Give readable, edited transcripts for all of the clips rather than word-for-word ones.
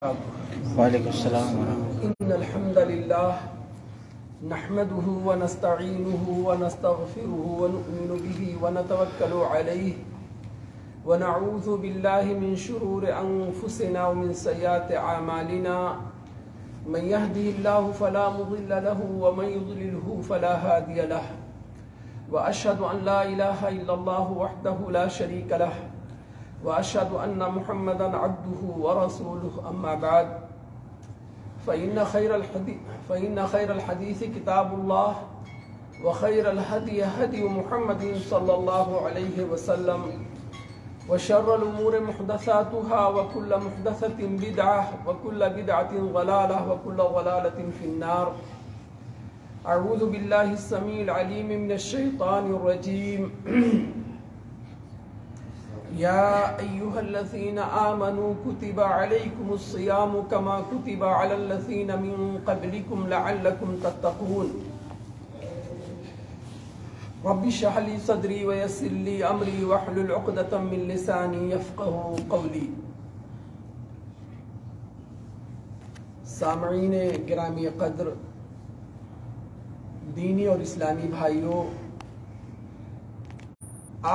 وعلیکم السلام ورحمۃ اللہ۔ ان الحمد للہ نحمده ونستعینه ونستغفره ونؤمن به ونتوکل علیہ ونعوذ باللہ من شرور انفسنا ومن سیئات اعمالنا من يهده اللہ فلا مضل له ومن يضلله فلا هادی له واشهد ان لا الہ الا اللہ وحدہ لا شریک له وأشهد أن محمدا عبده ورسوله أما بعد فإن خير الحديث كتاب الله وخير الهدي هدي محمد صلى الله عليه وسلم وشر الأمور محدثاتها وكل محدثة بدعة وكل بدعة ضلالة وكل ضلالة في النار. أعوذ بالله السميع العليم من الشيطان الرجيم. يا أيها الذين آمنوا كتب عليكم الصيام كما كتب على الذين من قبلكم لعلكم تتقون. رب اشرح لي صدري ويسر لي أمري واحلل عقدة من لساني يفقهوا قولي. سامعین گرامی قدر، دینی اور اسلامی بھائیوں،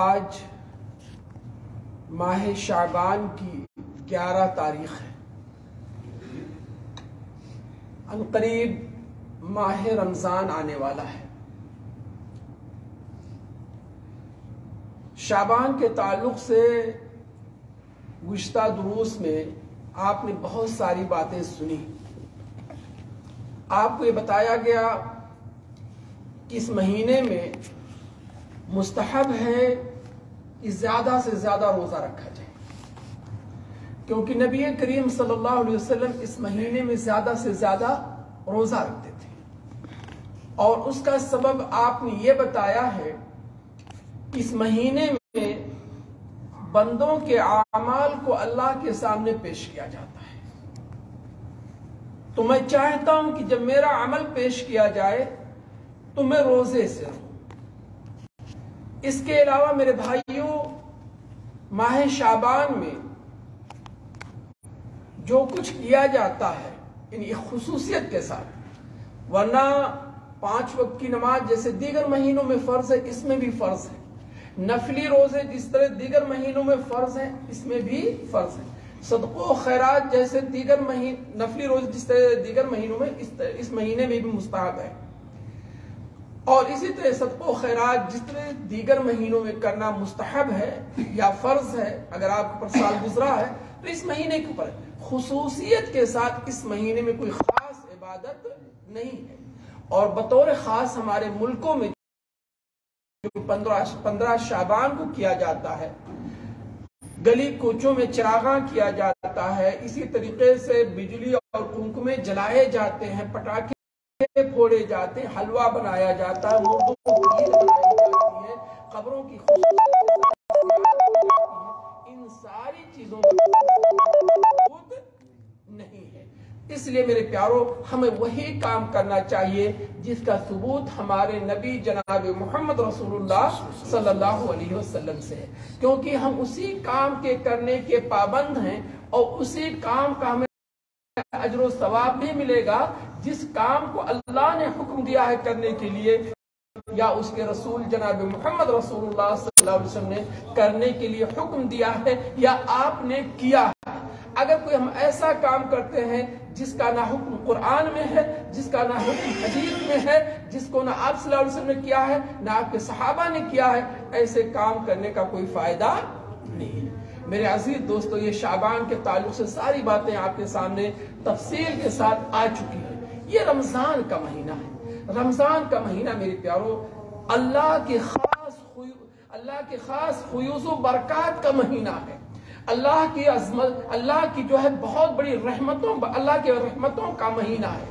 آج ماہ شعبان کی 11 تاریخ ہے۔ عنقریب ماہ رمضان آنے والا ہے۔ شعبان کے تعلق سے گزشتہ دروس میں آپ نے بہت ساری باتیں سنی۔ آپ کو یہ بتایا گیا کہ اس مہینے میں مستحب ہے کہ زیادہ سے زیادہ روزہ رکھا جائے، کیونکہ نبی کریم صلی اللہ علیہ وسلم اس مہینے میں زیادہ سے زیادہ روزہ رکھتے تھے، اور اس کا سبب آپ نے یہ بتایا ہے کہ اس مہینے میں بندوں کے اعمال کو اللہ کے سامنے پیش کیا جاتا ہے۔ تو میں چاہتا ہوں کہ جب میرا عمل پیش کیا جائے تو میں روزے سے رہوں۔ اس کے علاوہ میرے بھائیوں، ماہ شعبان میں جو کچھ کیا جاتا ہے یعنی ایک خصوصیت کے ساتھ، ورنہ 5 وقت کی نماز جیسے دیگر مہینوں میں فرض ہے، اس میں بھی فرض ہے۔ نفلی روزے جس طرح دیگر مہینوں میں فرض ہیں، اس میں بھی فرض ہے۔ صدقہ و خیرات جیسے نفلی روزے جس طرح دیگر مہینوں میں، اس مہینے میں بھی مستحب ہے۔ اور اسی طرح صدقہ و خیرات جس طرح دیگر مہینوں میں کرنا مستحب ہے یا فرض ہے، اگر آپ پر سال گزرا ہے تو اس مہینے کے اوپر خصوصیت کے ساتھ اس مہینے میں کوئی خاص عبادت نہیں ہے۔ اور بطور خاص ہمارے ملکوں میں جو 15 شعبان کو کیا جاتا ہے، گلی کوچوں میں چراغاں کیا جاتا ہے، اسی طریقے سے بجلی اور قمقمے جلائے جاتے ہیں، پٹاخے پھوڑے جاتے ہیں، حلوہ بنایا جاتا ہے، مردوں کو عید بنائی جاتی ہے، قبروں کی ان ساری چیزوں کا نہیں ہے۔ اس لیے میرے پیاروں، ہمیں وہی کام کرنا چاہیے جس کا ثبوت ہمارے نبی جناب محمد رسول اللہ صلی اللہ علیہ وسلم سے ہے، کیونکہ ہم اسی کام کے کرنے کے پابند ہیں، اور اسی کام کا ہمیں اجر و ثواب بھی ملے گا جس کام کو اللہ نے حکم دیا ہے کرنے کے لیے، یا اس کے رسول جناب محمد رسول اللہ صلی اللہ علیہ وسلم نے کرنے کے لیے حکم دیا ہے یا آپ نے کیا ہے۔ اگر کوئی ہم ایسا کام کرتے ہیں جس کا نہ حکم قرآن میں ہے، جس کا نہ حکم حدیث میں ہے، جس کو نہ آپ صلی اللہ علیہ وسلم نے کیا ہے، نہ آپ کے صحابہ نے کیا ہے، ایسے کام کرنے کا کوئی فائدہ نہیں ہے۔ میرے عزیز دوستو، یہ شعبان کے تعلق سے ساری باتیں آپ کے سامنے تفصیل کے ساتھ آ چکی ہیں۔ یہ رمضان کا مہینہ ہے۔ رمضان کا مہینہ میرے پیاروں اللہ کے خاص فیوز و برکات کا مہینہ ہے۔ اللہ کی عظمت، اللہ کی جو ہے بہت بڑی رحمتوں، اللہ کے رحمتوں کا مہینہ ہے۔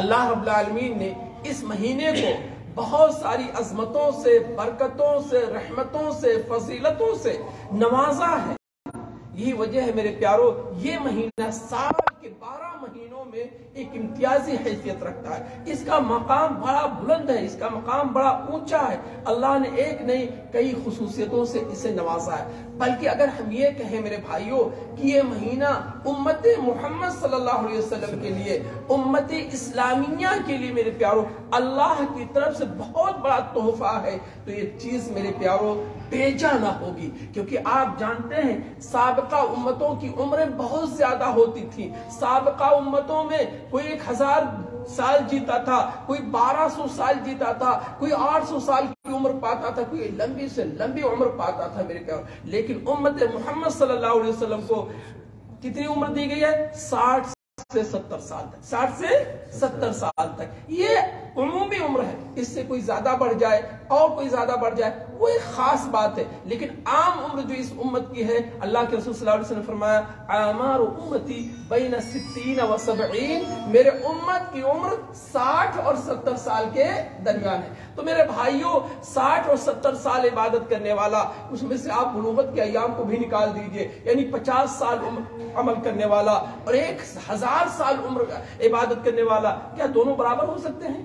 اللہ رب العالمین نے اس مہینے کو بہت ساری عظمتوں سے، برکتوں سے، رحمتوں سے، فضیلتوں سے نوازا ہے۔ یہی وجہ ہے میرے پیارو، یہ مہینہ سال کے 12 مہینوں میں ایک امتیازی حیثیت رکھتا ہے، اس کا مقام بڑا بلند ہے، اس کا مقام بڑا اونچا ہے، اللہ نے ایک نہیں کئی خصوصیتوں سے اسے نوازا ہے۔ بلکہ اگر ہم یہ کہیں میرے بھائیوں کہ یہ مہینہ امت محمد صلی اللہ علیہ وسلم کے لیے، امت اسلامیہ کے لیے میرے پیارو اللہ کی طرف سے بہت بڑا تحفہ ہے، تو یہ چیز میرے پیارو بیجا نہ ہوگی، کیونکہ آپ جانتے ہیں سابقہ امتوں کی عمریں بہت زیادہ ہوتی تھی۔ سابقہ امتوں میں کوئی 1000 سال جیتا تھا، کوئی 1200 سال جیتا تھا، کوئی 800 سال کی عمر پاتا تھا، کوئی لمبی سے لمبی عمر پاتا تھا میرے پیارو۔ لیکن امت محمد صلی اللہ علیہ وسلم کو کتنی عمر دی گئی ہے؟ 60 سے 70 سال تک، 60 سے 70 سال تک، یہ عمومی عمر ہے۔ اس سے کوئی زیادہ بڑھ جائے اور کوئی زیادہ بڑھ جائے وہ ایک خاص بات ہے، لیکن عام عمر جو اس امت کی ہے، اللہ کے رسول صلی اللہ علیہ وسلم نے فرمایا اعمار امتی بین 60 و 70، میرے امت کی عمر 60 اور 70 سال کے درمیان ہے۔ تو میرے بھائیوں 60 اور 70 سال عبادت کرنے والا، اس میں سے آپ بلوغت کے ایام کو بھی نکال دیجئے، یعنی 50 سال عمل کرنے والا اور 1000 سال عمر عبادت کرنے والا، کیا دونوں برابر ہو سکتے ہیں؟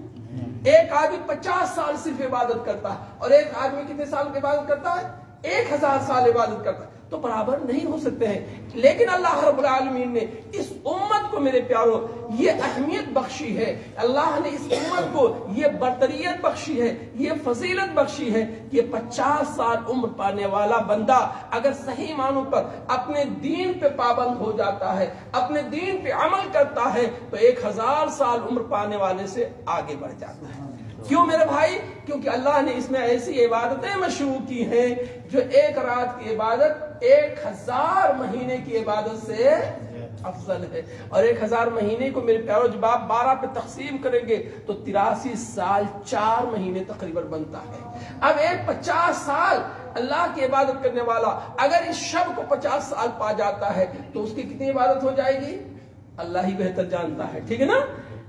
ایک آدمی 50 سال صرف عبادت کرتا ہے اور ایک آدمی کتنے سال کی عبادت کرتا ہے؟ 1000 سال عبادت کرتا ہے، تو برابر نہیں ہو سکتے ہیں۔ لیکن اللہ رب العالمین نے اس امت کو میرے پیارو یہ اہمیت بخشی ہے، اللہ نے اس امت کو یہ برتریت بخشی ہے، یہ فضیلت بخشی ہے کہ 50 سال عمر پانے والا بندہ اگر صحیح معنوں پر اپنے دین پہ پابند ہو جاتا ہے، اپنے دین پہ عمل کرتا ہے، تو 1000 سال عمر پانے والے سے آگے بڑھ جاتا ہے۔ کیوں میرے بھائی؟ کیونکہ اللہ نے اس میں ایسی عبادتیں مشروع کی ہیں جو ایک رات کی عبادت 1000 مہینے کی عبادت سے افضل ہے، اور 1000 مہینے کو میرے پیارو جب آپ 12 پہ تقسیم کریں گے تو 83 سال 4 مہینے تقریباً بنتا ہے۔ اب ایک 50 سال اللہ کی عبادت کرنے والا اگر اس شب کو 50 سال پا جاتا ہے تو اس کی کتنی عبادت ہو جائے گی؟ اللہ ہی بہتر جانتا ہے، ٹھیک ہے نا؟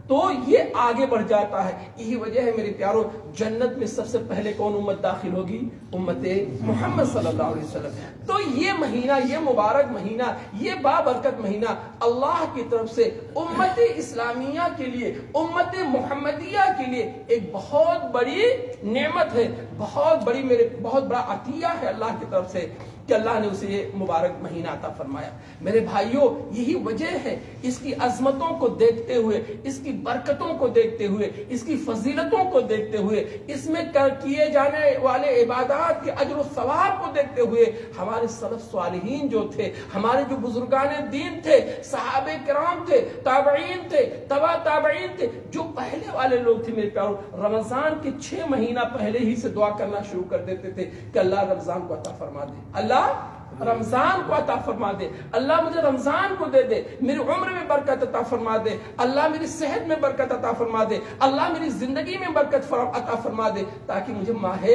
تو یہ آگے بڑھ جاتا ہے۔ یہی وجہ ہے میرے پیارو جنت میں سب سے پہلے کون امت داخل ہوگی؟ امت محمد صلی اللہ علیہ وسلم۔ تو یہ مہینہ، یہ مبارک مہینہ، یہ بابرکت مہینہ اللہ کی طرف سے امت اسلامیہ کے لیے، امت محمدیہ کے لیے ایک بہت بڑی نعمت ہے، بہت بڑا عطیہ ہے اللہ کی طرف سے کہ اللہ نے اسے یہ مبارک مہینہ عطا فرمایا۔ میرے بھائیوں یہی وجہ ہے، اس کی عظمتوں کو دیکھتے ہوئے، اس کی برکتوں کو دیکھتے ہوئے، اس کی فضیلتوں کو دیکھتے ہوئے، اس میں کیے جانے والے عبادات کے اجر و ثواب کو دیکھتے ہوئے، ہمارے سلف صالحین جو تھے، ہمارے جو بزرگان دین تھے، صحابہ کرام تھے، تابعین تھے، تبع تابعین تھے، جو پہلے والے لوگ تھے میرے پیارو، رمضان کے 6 مہینہ پہلے ہی سے دعا کرنا شروع کر دیتے تھے کہ اللہ رمضان کو عطا فرما دے، اللہ رمضان کو عطا فرما دے، اللہ مجھے رمضان کو دے دے، میری عمر میں برکت عطا فرما دے، اللہ میری صحت میں برکت عطا فرما دے، اللہ میری زندگی میں برکت عطا فرما دے، تاکہ مجھے ماہ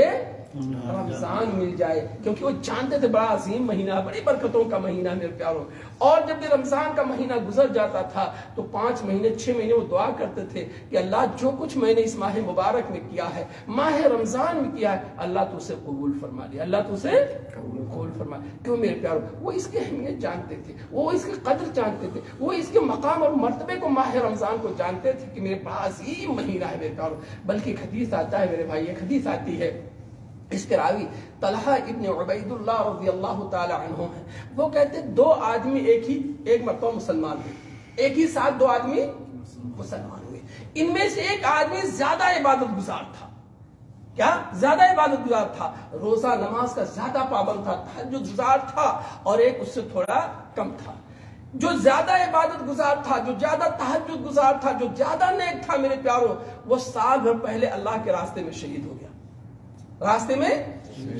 رمضان مل جائے، کیونکہ وہ جانتے تھے بڑا عظیم مہینہ، بڑی برکتوں کا مہینہ میرے پیاروں۔ اور جب بھی رمضان کا مہینہ گزر جاتا تھا تو 5 مہینے 6 مہینے وہ دعا کرتے تھے کہ اللہ جو کچھ میں نے اس ماہ مبارک میں کیا ہے، ماہ رمضان میں کیا ہے، اللہ تو اسے قبول فرما لے، اللہ تو اسے قبول فرما لے۔ کیوں میرے پیاروں؟ وہ اس کی اہمیت جانتے تھے، وہ اس کی قدر جانتے تھے، وہ اس کے مقام اور مرتبے کو ماہ رمضان کو جانتے تھے کہ میرے بڑا عظیم مہینہ ہے میرے پیاروں۔ بلکہ ایک حدیث آتا ہے میرے بھائی، ایک حدیث آتی ہے، اس کے راوی طلحہ ابن عبید اللہ رضی اللہ تعالی عنہ ہیں، وہ کہتے ہیں 2 آدمی ایک مرتبہ مسلمان ہوئے، ایک ہی ساتھ 2 آدمی مسلمان ہوئے، ان میں سے ایک آدمی زیادہ عبادت گزار تھا، کیا زیادہ عبادت گزار تھا، روزہ نماز کا زیادہ پابند تھا، تہجد گزار تھا، اور ایک اس سے تھوڑا کم تھا۔ جو زیادہ عبادت گزار تھا، جو زیادہ تہجد گزار تھا، جو زیادہ نیک تھا میرے پیاروں، وہ سال بھر پہلے اللہ کے راستے میں شہید ہو گیا، راستے میں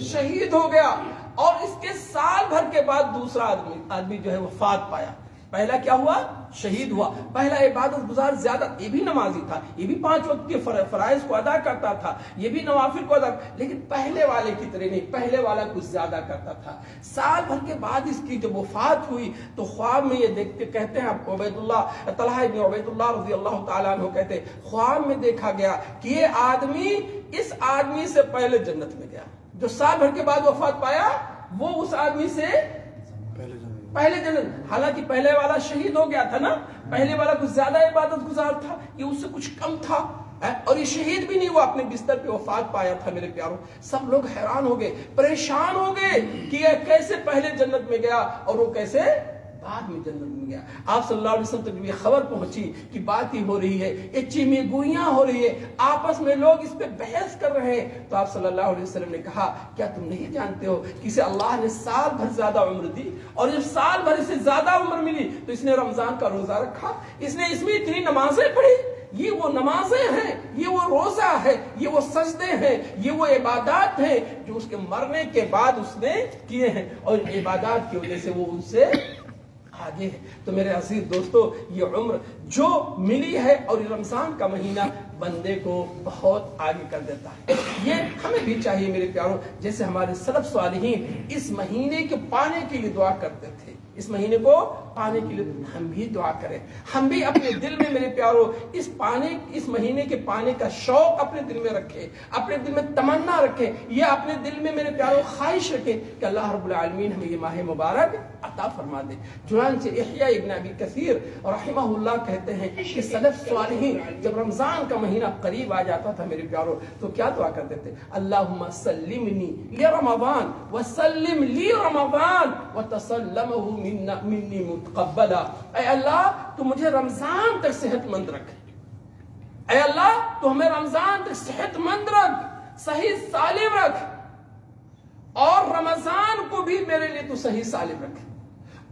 شہید ہو گیا، اور اس کے سال بھر کے بعد دوسرا آدمی جو ہے وفات پایا۔ پہلا کیا ہوا؟ شہید ہوا۔ پہلا عبادت گزار زیادہ، یہ بھی نمازی تھا، یہ بھی 5 وقت کے فرائض کو ادا کرتا تھا، یہ بھی نوافل کو ادا، لیکن پہلے والے کی طرح نہیں، پہلے والا کچھ زیادہ کرتا تھا۔ سال بھر کے بعد اس کی جب وفات ہوئی تو خواب میں یہ دیکھتے، کہتے ہیں آپ طلحہ ابن عبید اللہ رضی اللہ تعالیٰ عنہ کہتے، خواب میں دیکھا گیا کہ یہ آدمی اس آدمی سے پہلے جنت میں گیا، جو سال بھر کے بعد وفات پایا وہ اس آدمی سے پہلے جنت، حالانکہ پہلے والا شہید ہو گیا تھا نا، پہلے والا کچھ زیادہ عبادت گزار تھا، یہ اس سے کچھ کم تھا، اور یہ شہید بھی نہیں ہوا، اپنے بستر پہ وفات پایا تھا میرے پیاروں۔ سب لوگ حیران ہو گئے، پریشان ہو گئے کہ یہ کیسے پہلے جنت میں گیا اور وہ کیسے بعد میں جنت میں گیا۔ آپ صلی اللہ علیہ وسلم تک یہ خبر پہنچی کہ بات ہی ہو رہی ہے، یہ چیمی گوئیاں ہو رہی ہے، آپس میں لوگ اس پہ بحث کر رہے ہیں۔ تو آپ صلی اللہ علیہ وسلم نے کہا کیا تم نہیں جانتے ہو کہ اسے اللہ نے سال بھر زیادہ عمر دی، اور جب سال بھر اسے زیادہ عمر ملی تو اس نے رمضان کا روزہ رکھا، اس نے اس میں اتنی نمازیں پڑھی۔ یہ وہ نمازیں ہیں، یہ وہ روزہ ہے، یہ وہ سجدے ہیں، یہ وہ عبادات ہیں جو اس کے مرنے کے بعد اس نے کیے ہیں، اور عبادات کی وجہ سے وہ ان سے آگے ہے۔ تو میرے عزیز دوستو، یہ عمر جو ملی ہے اور یہ رمضان کا مہینہ بندے کو بہت آگے کر دیتا ہے۔ یہ ہمیں بھی چاہیے میرے پیاروں، جیسے ہمارے سلف صالحین اس مہینے کے پانے کے لیے دعا کرتے تھے، اس مہینے کو پانے کے لیے ہم بھی دعا کریں، ہم بھی اپنے دل میں میرے پیاروں اس مہینے کے پانے کا شوق اپنے دل میں رکھیں، اپنے دل میں تمنا رکھیں، یہ اپنے دل میں میرے پیاروں خواہش رکھیں کہ اللہ رب العالمین ہمیں یہ ماہ مبارک عطا فرما دے۔ چنانچہ احیاء ابن ابی کثیر رحمہ اللہ کہتے ہیں کہ سلف صالحین جب رمضان کا مہینہ قریب آ جاتا تھا میرے پیاروں تو کیا دعا کرتے تھے؟ اللہم سلمنی لرمضان وسلم لی رمضان وتسلمہ منی متقبلا۔ اے اللہ تو مجھے رمضان تک صحت مند رکھ، اے اللہ تو ہمیں رمضان تک صحت مند رکھ، صحیح سالم رکھ، اور رمضان کو بھی میرے لیے تو صحیح سالم رکھ،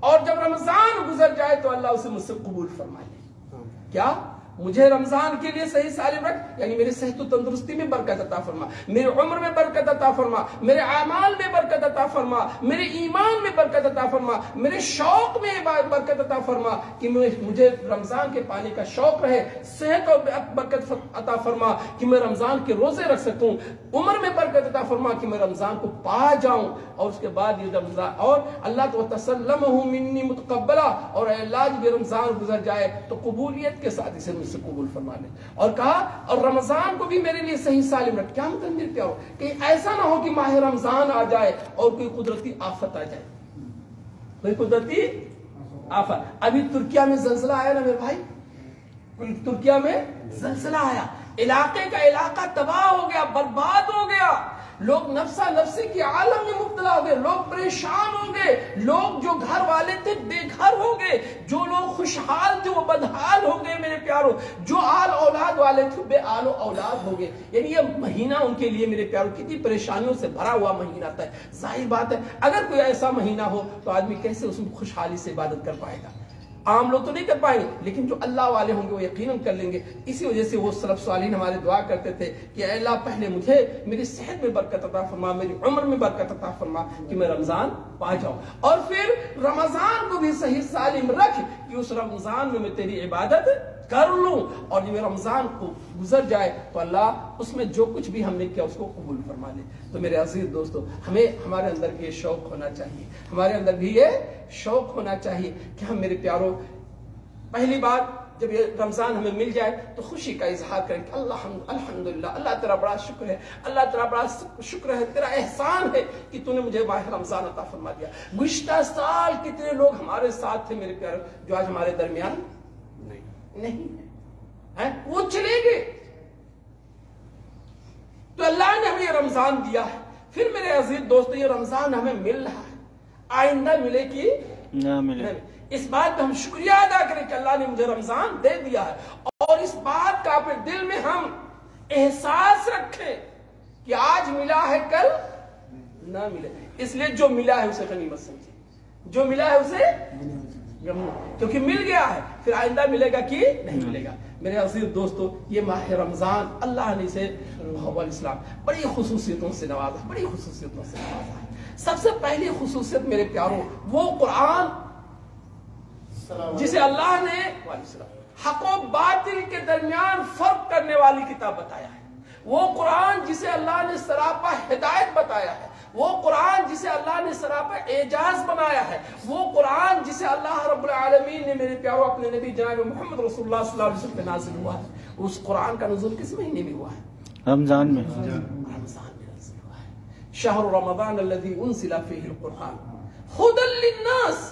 اور جب رمضان گزر جائے تو اللہ اسے مجھ سے قبول فرما لے۔ کیا مجھے رمضان کے لیے صحیح سالم رکھ، یعنی میرے صحت و تندرستی میں برکت عطا فرما، میرے عمر میں برکت عطا فرما، میرے اعمال میں برکت عطا فرما، میرے ایمان میں برکت عطا فرما، میرے شوق میں برکت عطا فرما کہ مجھے رمضان کے پانے کا شوق رہے، صحت اور برکت عطا فرما کہ میں رمضان کے روزے رکھ سکوں، عمر میں برکت عطا فرما کہ میں رمضان کو پا جاؤں، اور اس کے بعد یہ رمضان اور اللہ تو تسلمہ منی متقبلا، اور اے اللہ جب یہ رمضان گزر جائے تو قبولیت کے ساتھ اسے سے قبول فرما لے۔ اور کہا اور رمضان کو بھی میرے لیے صحیح سالم رکھ۔ کیا مطلب میرے پیارو کہ ایسا نہ ہو کہ ماہ رمضان آ جائے اور کوئی قدرتی آفت آ جائے، کوئی قدرتی آفت۔ ابھی ترکیہ میں زلزلہ آیا نا میرے بھائی، ترکیہ میں زلزلہ آیا، علاقے کا علاقہ تباہ ہو گیا، برباد ہو گیا، لوگ نفسا نفسی کی عالم میں مبتلا ہو گئے، لوگ پریشان ہو گئے، لوگ جو گھر والے تھے بے گھر ہو گئے، جو لوگ خوشحال تھے وہ بدحال ہو گئے میرے پیاروں، جو آل اولاد والے تھے بے آل و اولاد ہو گئے۔ یعنی یہ مہینہ ان کے لیے میرے پیاروں کتنی پریشانیوں سے بھرا ہوا مہینہ تھا۔ ظاہر بات ہے اگر کوئی ایسا مہینہ ہو تو آدمی کیسے اس میں خوشحالی سے عبادت کر پائے گا؟ عام لوگ تو نہیں کر پائیں گے، لیکن جو اللہ والے ہوں گے وہ یقیناً کر لیں گے۔ اسی وجہ سے وہ سلف صالحین ہمارے دعا کرتے تھے کہ اے اللہ پہلے مجھے میری صحت میں برکت عطا فرما، میری عمر میں برکت عطا فرما کہ میں رمضان پا جاؤں، اور پھر رمضان کو بھی صحیح سالم رکھ کہ اس رمضان میں تیری عبادت کر لوں، اور جب رمضان کو گزر جائے تو اللہ اس میں جو کچھ بھی ہم نے کیا اس کو قبول فرما لے۔ تو میرے عزیز دوستو، ہمیں ہمارے اندر بھی یہ شوق ہونا چاہیے، ہمارے اندر بھی یہ شوق ہونا چاہیے کہ ہم میرے پیاروں پہلی بات جب یہ رمضان ہمیں مل جائے تو خوشی کا اظہار کریں کہ الحمدللہ، اللہ تیرا بڑا شکر ہے، اللہ تیرا بڑا شکر ہے، تیرا احسان ہے کہ تو نے مجھے ماہ رمضان عطا فرما دیا۔ گزشتہ سال کتنے لوگ ہمارے ساتھ تھے میرے پیاروں جو آج ہمارے درمیان نہیں ہے، وہ چلے گئے، تو اللہ نے ہمیں یہ رمضان دیا ہے۔ پھر میرے عزیز دوستو یہ رمضان ہمیں مل رہا ہے، آئندہ ملے کہ نہ ملے، اس بات پہ ہم شکریہ ادا کریں کہ اللہ نے مجھے رمضان دے دیا ہے، اور اس بات کا اپنے دل میں ہم احساس رکھیں کہ آج ملا ہے کل نہ ملے، اس لیے جو ملا ہے اسے غنیمت سمجھیں، جو ملا ہے اسے کیونکہ مل گیا ہے، پھر آئندہ ملے گا کہ نہیں ملے گا۔ میرے عزیز دوستو یہ ماہ رمضان اللہ نے اسے محمد اسلام بڑی خصوصیتوں سے نوازا، بڑی خصوصیتوں سے نوازا ہے۔ سب سے پہلی خصوصیت میرے پیاروں وہ قرآن جسے اللہ نے حق و باطل کے درمیان فرق کرنے والی کتاب بتایا ہے، وہ قرآن جسے اللہ نے سراپا ہدایت بتایا ہے، وہ قرآن جسے اللہ نے سراپا اعجاز بنایا ہے، وہ قرآن جسے اللہ رب العالمین نے میرے پیاروں اپنے نبی جناب محمد رسول اللہ صلی اللہ علیہ وسلم پہ نازل ہوا ہے۔ اس قرآن کا نزول کس مہینے میں ہوا ہے؟ رمضان میں، رمضان میں نازل ہوا ہے۔ شہر رمضان الذی انزل فیہ القرآن ھدی للناس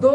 2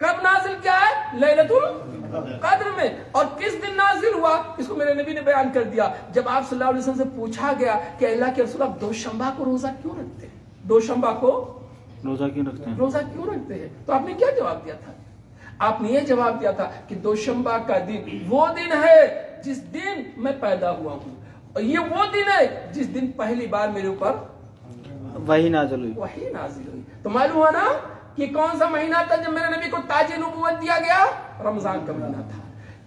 کب نازل کیا ہے؟ لیلۃ القدر میں. اور کس دن نازل ہوا اس کو میرے نبی نے بیان کر دیا. جب آپ صلی اللہ علیہ وسلم سے پوچھا گیا کہ اللہ کے رسول آپ دوشنبہ کو روزہ کیوں رکھتے ہیں؟ دوشنبہ کو روزہ کیوں رکھتے ہیں؟ تو آپ نے کیا جواب دیا تھا؟ آپ نے یہ جواب دیا تھا کہ دوشنبہ کا دن وہ دن ہے جس دن میں پیدا ہوا ہوں، اور یہ وہ دن ہے جس دن پہلی بار میرے اوپر وحی نازل ہوئی. تو معلوم ہوا نا کہ کون سا مہینہ تھا جب میرے نبی کو تاج نبوت دیا گیا؟ رمضان کا مہینہ تھا.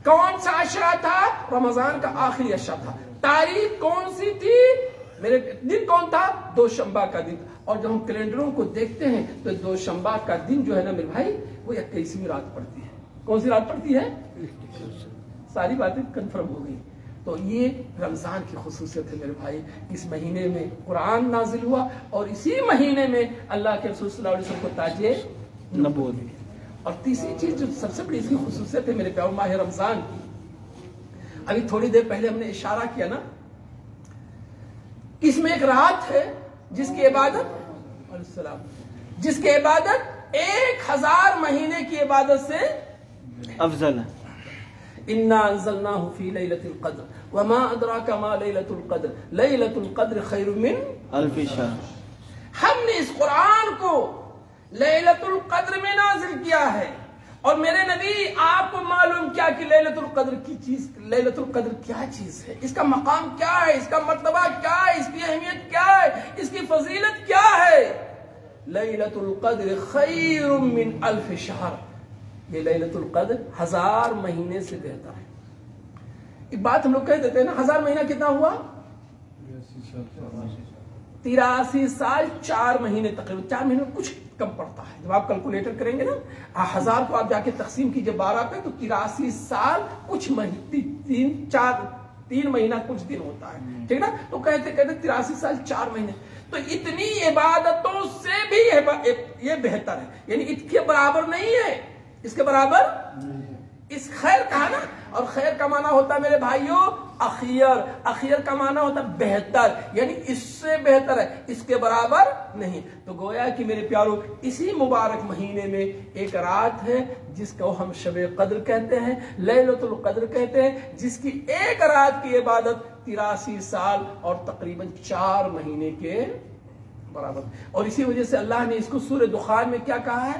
کون سا عشرہ تھا؟ رمضان کا آخری عشرہ تھا. تاریخ کون سی تھی؟ میرے دن کون تھا؟ دوشنبہ کا دن. اور جب ہم کیلنڈروں کو دیکھتے ہیں تو دوشنبہ کا دن جو ہے نا میرے بھائی وہ 21ویں رات پڑتی ہے. کون سی رات پڑتی ہے؟ ساری باتیں کنفرم ہو گئی. تو یہ رمضان کی خصوصیت ہے میرے بھائی. اس مہینے میں قرآن نازل ہوا اور اسی مہینے میں اللہ کے رسول صلی اللہ علیہ وسلم کو تاج نبوت. اور تیسری چیز جو سب سے بڑی اس کی خصوصیت ہے میرے پیارو ماہ رمضان کی، ابھی تھوڑی دیر پہلے ہم نے اشارہ کیا نا، اس میں ایک رات ہے جس کی عبادت 1000 مہینے کی عبادت سے افضل ہے. انا انزلناہ فی لیلۃ القدر وما ادراک ما لیلۃ القدر لیلۃ القدر خیر من الف شہر. ہم نے اس قرآن کو لیلۃ القدر میں نازل کیا ہے. اور میرے نبی آپ کو معلوم کیا کہ لیلۃ القدر کیا چیز ہے، اس کا مقام کیا ہے، اس کا مرتبہ کیا ہے، اس کی اہمیت کیا ہے، اس کی فضیلت کیا ہے. لیلۃ القدر خیر من الف شہر. یہ لیلۃ القدر 1000 مہینے سے بہتر ہے. ایک بات ہم لوگ کہہ دیتے ہیں نا، 1000 مہینہ کتنا ہوا؟ 83 سال 4 مہینے تقریباً. 4 مہینے کچھ کم پڑتا ہے. جب آپ کیلکولیٹر کریں گے نا 1000 کو آپ جا کے تقسیم کیجئے 12 پہ تو 83 سال کچھ مہینے 3 مہینہ کچھ دن ہوتا ہے. ٹھیک نا؟ تو کہتے 83 سال 4 مہینے. تو اتنی عبادتوں سے بھی یہ بہتر ہے، یعنی اس کے برابر نہیں ہے. اس کے برابر اس خیر کا نا، اور خیر کا معنی ہوتا ہے میرے بھائیوں اخیر کا معنی ہوتا ہے بہتر، یعنی اس سے بہتر ہے، اس کے برابر نہیں. تو گویا کہ میرے پیارو اسی مبارک مہینے میں ایک رات ہے جس کو ہم شب قدر کہتے ہیں، لیلۃ القدر کہتے ہیں، جس کی ایک رات کی عبادت 83 سال اور تقریباً 4 مہینے کے برابر. اور اسی وجہ سے اللہ نے اس کو سورہ دخان میں کیا کہا ہے؟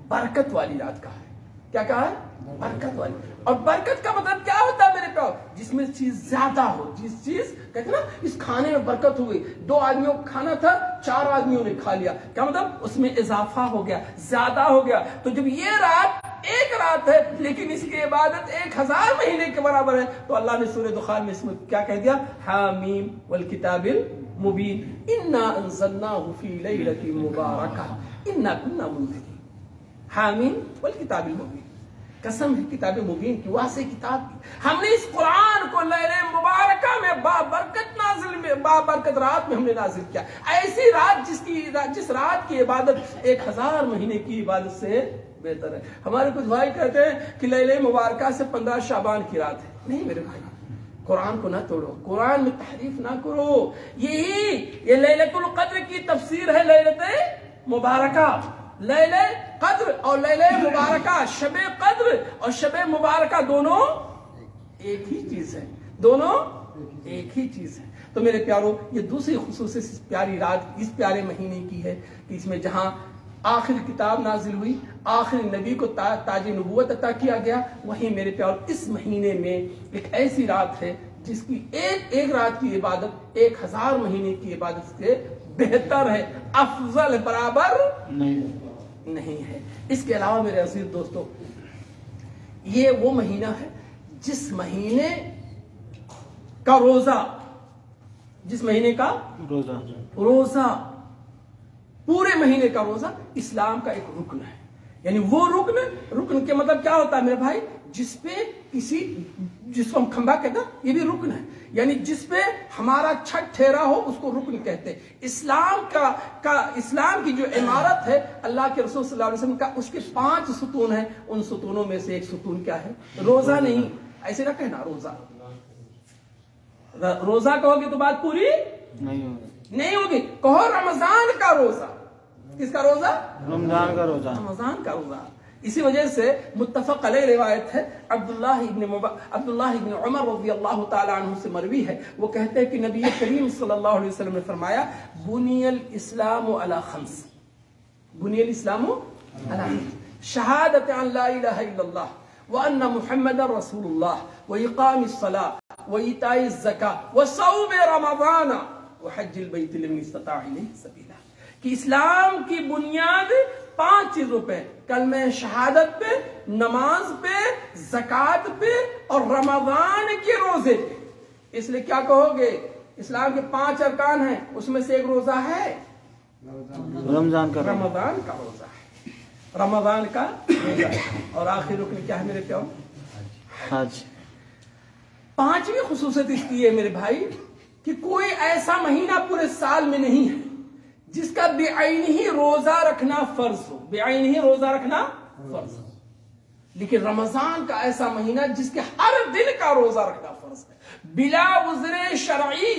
برکت والی رات کہا ہے. کیا کہا ہے؟ برکت والی. اور برکت کا مطلب کیا ہوتا ہے میرے پیار؟ جس میں چیز زیادہ ہو، جس چیز کہتے نا اس کھانے میں برکت ہو گئی. 2 آدمیوں کو کھانا تھا 4 آدمیوں نے کھا لیا، کیا مطلب؟ اس میں اضافہ ہو گیا، زیادہ ہو گیا. تو جب یہ رات ایک رات ہے لیکن اس کی عبادت 1000 مہینے کے برابر ہے، تو اللہ نے سورہ دخان میں اس میں کیا کہہ دیا؟ حامیم والکتاب المبین انا انزلناہ فی لیلۃ مبارکہ انا کنا منذرین. حامیم والکتاب المبین، قسم ہے کتاب مبین کی، واسع کتاب کی. ہم نے اس قرآن کو لیلہ مبارکہ میں بابرکت رات میں ہم نے نازل کیا. ایسی رات جس رات کی عبادت 1000 مہینے کی عبادت سے بہتر ہے. ہمارے کچھ بھائی کہتے ہیں کہ لیلہ مبارکہ سے 15 شعبان کی رات ہے. نہیں میرے بھائی، قرآن کو نہ توڑو، قرآن میں تحریف نہ کرو. یہ لیلۃ القدر کی تفسیر ہے لیلۃ مبارکہ. لیلہ قدر اور لیلہ مبارکہ، شب قدر اور شب مبارکہ دونوں ایک ہی چیز ہے، دونوں ایک ہی چیز ہے. تو میرے پیارو یہ دوسری خصوصیت اس پیاری رات، اس پیارے مہینے کی ہے کہ اس میں جہاں آخر کتاب نازل ہوئی، آخر نبی کو تاج نبوت عطا کیا گیا، وہیں میرے پیارو اس مہینے میں ایک ایسی رات ہے جس کی ایک رات کی عبادت 1000 مہینے کی عبادت سے بہتر ہے، افضل، برابر نہیں ہے. اس کے علاوہ میرے عزیز دوستو یہ وہ مہینہ ہے جس مہینے کا روزہ، جس مہینے کا روزہ، پورے مہینے کا روزہ اسلام کا ایک رکن ہے. یعنی وہ رکن کے مطلب کیا ہوتا ہے میرے بھائی؟ جس پہ جس کو ہم کھمبا کہتے ہیں، یہ بھی رکن ہے. یعنی جس پہ ہمارا چھت ٹھہرا ہو اس کو رکن کہتے ہیں. اسلام کی جو عمارت ہے اللہ کے رسول صلی اللہ علیہ وسلم کا، اس کے 5 ستون ہیں. ان ستونوں میں سے ایک ستون کیا ہے؟ روزہ. نہیں ایسے نہ کہنا روزہ کہو گے تو بات پوری نہیں ہوگی. کہو رمضان کا روزہ. کس کا روزہ؟ رمضان کا روزہ. اسی وجہ سے متفق علیہ روایت ہے، عبداللہ ابن عمر رضی اللہ تعالی عنہ سے مروی ہے، وہ کہتے ہیں کہ نبی کریم صلی اللہ علیہ وسلم نے فرمایا بنی الاسلام علی خمس، بنی الاسلام علی خمس، شہادت ان لا الہ الا اللہ وان محمد رسول اللہ واقام الصلاۃ وایتاء الزکاۃ وصوم رمضان وحج البیت لمن استطاع الیہ سبیلا، کہ اسلام کی بنیاد 5 چیزوں پہ، کلمہ شہادت پہ، نماز پہ، زکوٰۃ پہ اور رمضان کے روزے پہ۔ اس لیے کیا کہو گے؟ اسلام کے 5 ارکان ہیں، اس میں سے ایک روزہ ہے رمضان کا روزہ ہے، رمضان کا روزہ ہے۔ اور آخری رکن کیا ہے میرے پیارو؟ حج۔ 5ویں خصوصیت اس کی ہے میرے بھائی کہ کوئی ایسا مہینہ پورے سال میں نہیں ہے جس کا بعین ہی روزہ رکھنا فرض ہو، بعین ہی روزہ رکھنا فرض ہو، لیکن رمضان کا ایسا مہینہ جس کے ہر دن کا روزہ رکھنا فرض ہے، بلا عذر شرعی